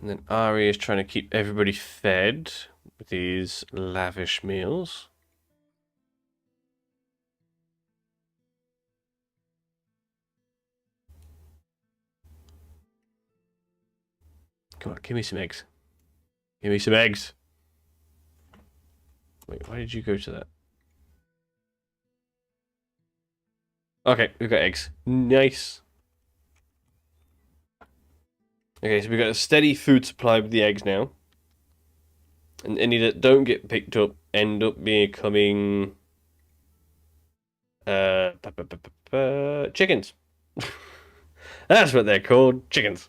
And then Ari is trying to keep everybody fed with these lavish meals. Come on, give me some eggs. Give me some eggs. Wait, why did you go to that? Okay, we've got eggs. Nice. Okay, so we've got a steady food supply with the eggs now. And any that don't get picked up end up becoming chickens. That's what they're called, chickens.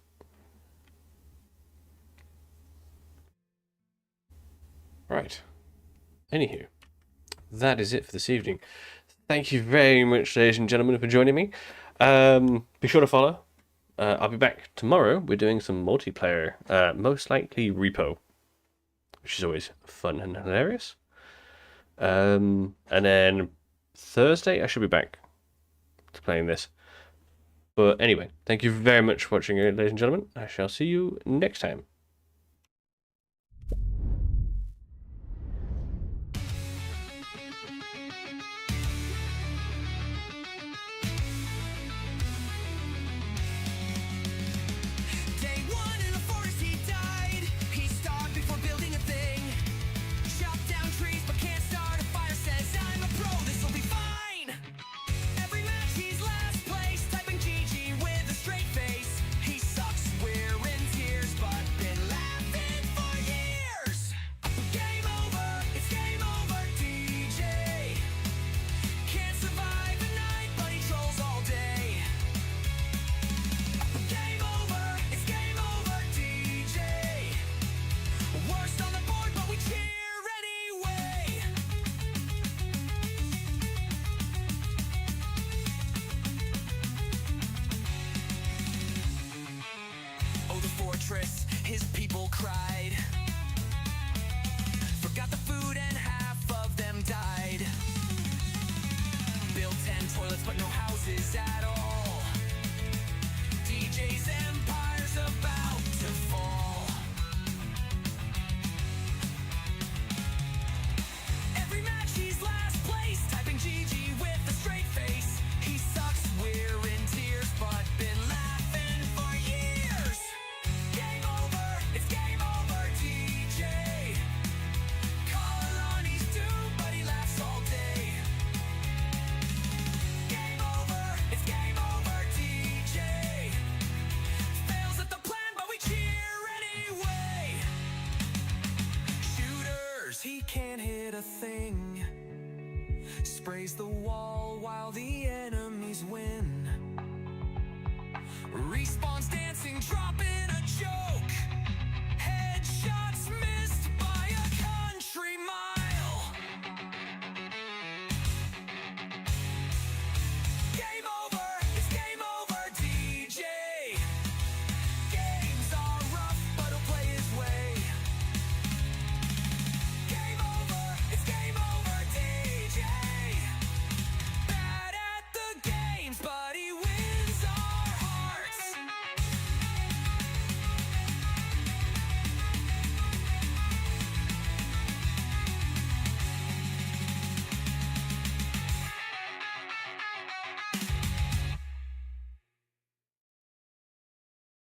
Right. Anywho, that is it for this evening. Thank you very much, ladies and gentlemen, for joining me. Be sure to follow. I'll be back tomorrow. We're doing some multiplayer, most likely Repo, which is always fun and hilarious. And then Thursday, I should be back to playing this. But anyway, thank you very much for watching, ladies and gentlemen. I shall see you next time. Day one in the forest he died. He starved before building a thing. Chopped down trees but can't start a fire. Says I'm a pro, this'll be fine. Every match he's last place. Typing GG with a straight face. He sucks, we're in tears, but been laughing for years. Game over, it's game over, DJ. Can't survive a night, but he trolls all day. Game over, it's game over, DJ. Worst on the board, but we cheer anyway. Oh, the fortress, his people cried. Forgot the food and half of them died. Built 10 toilets, but no houses at all. DJ's empire's about to fall. Every match he's last place. Typing GG with a straight face. He sucks, we're in tears, but been laughing for years. Game over, it's game over, DJ. Call on, he's doomed, but he laughs all day. Game over, it's game over, DJ. Fails at the plan, but we cheer anyway. Shooters, he can't hit a thing. Sprays the wall while the enemies win. Respawns dancing, dropping a joke.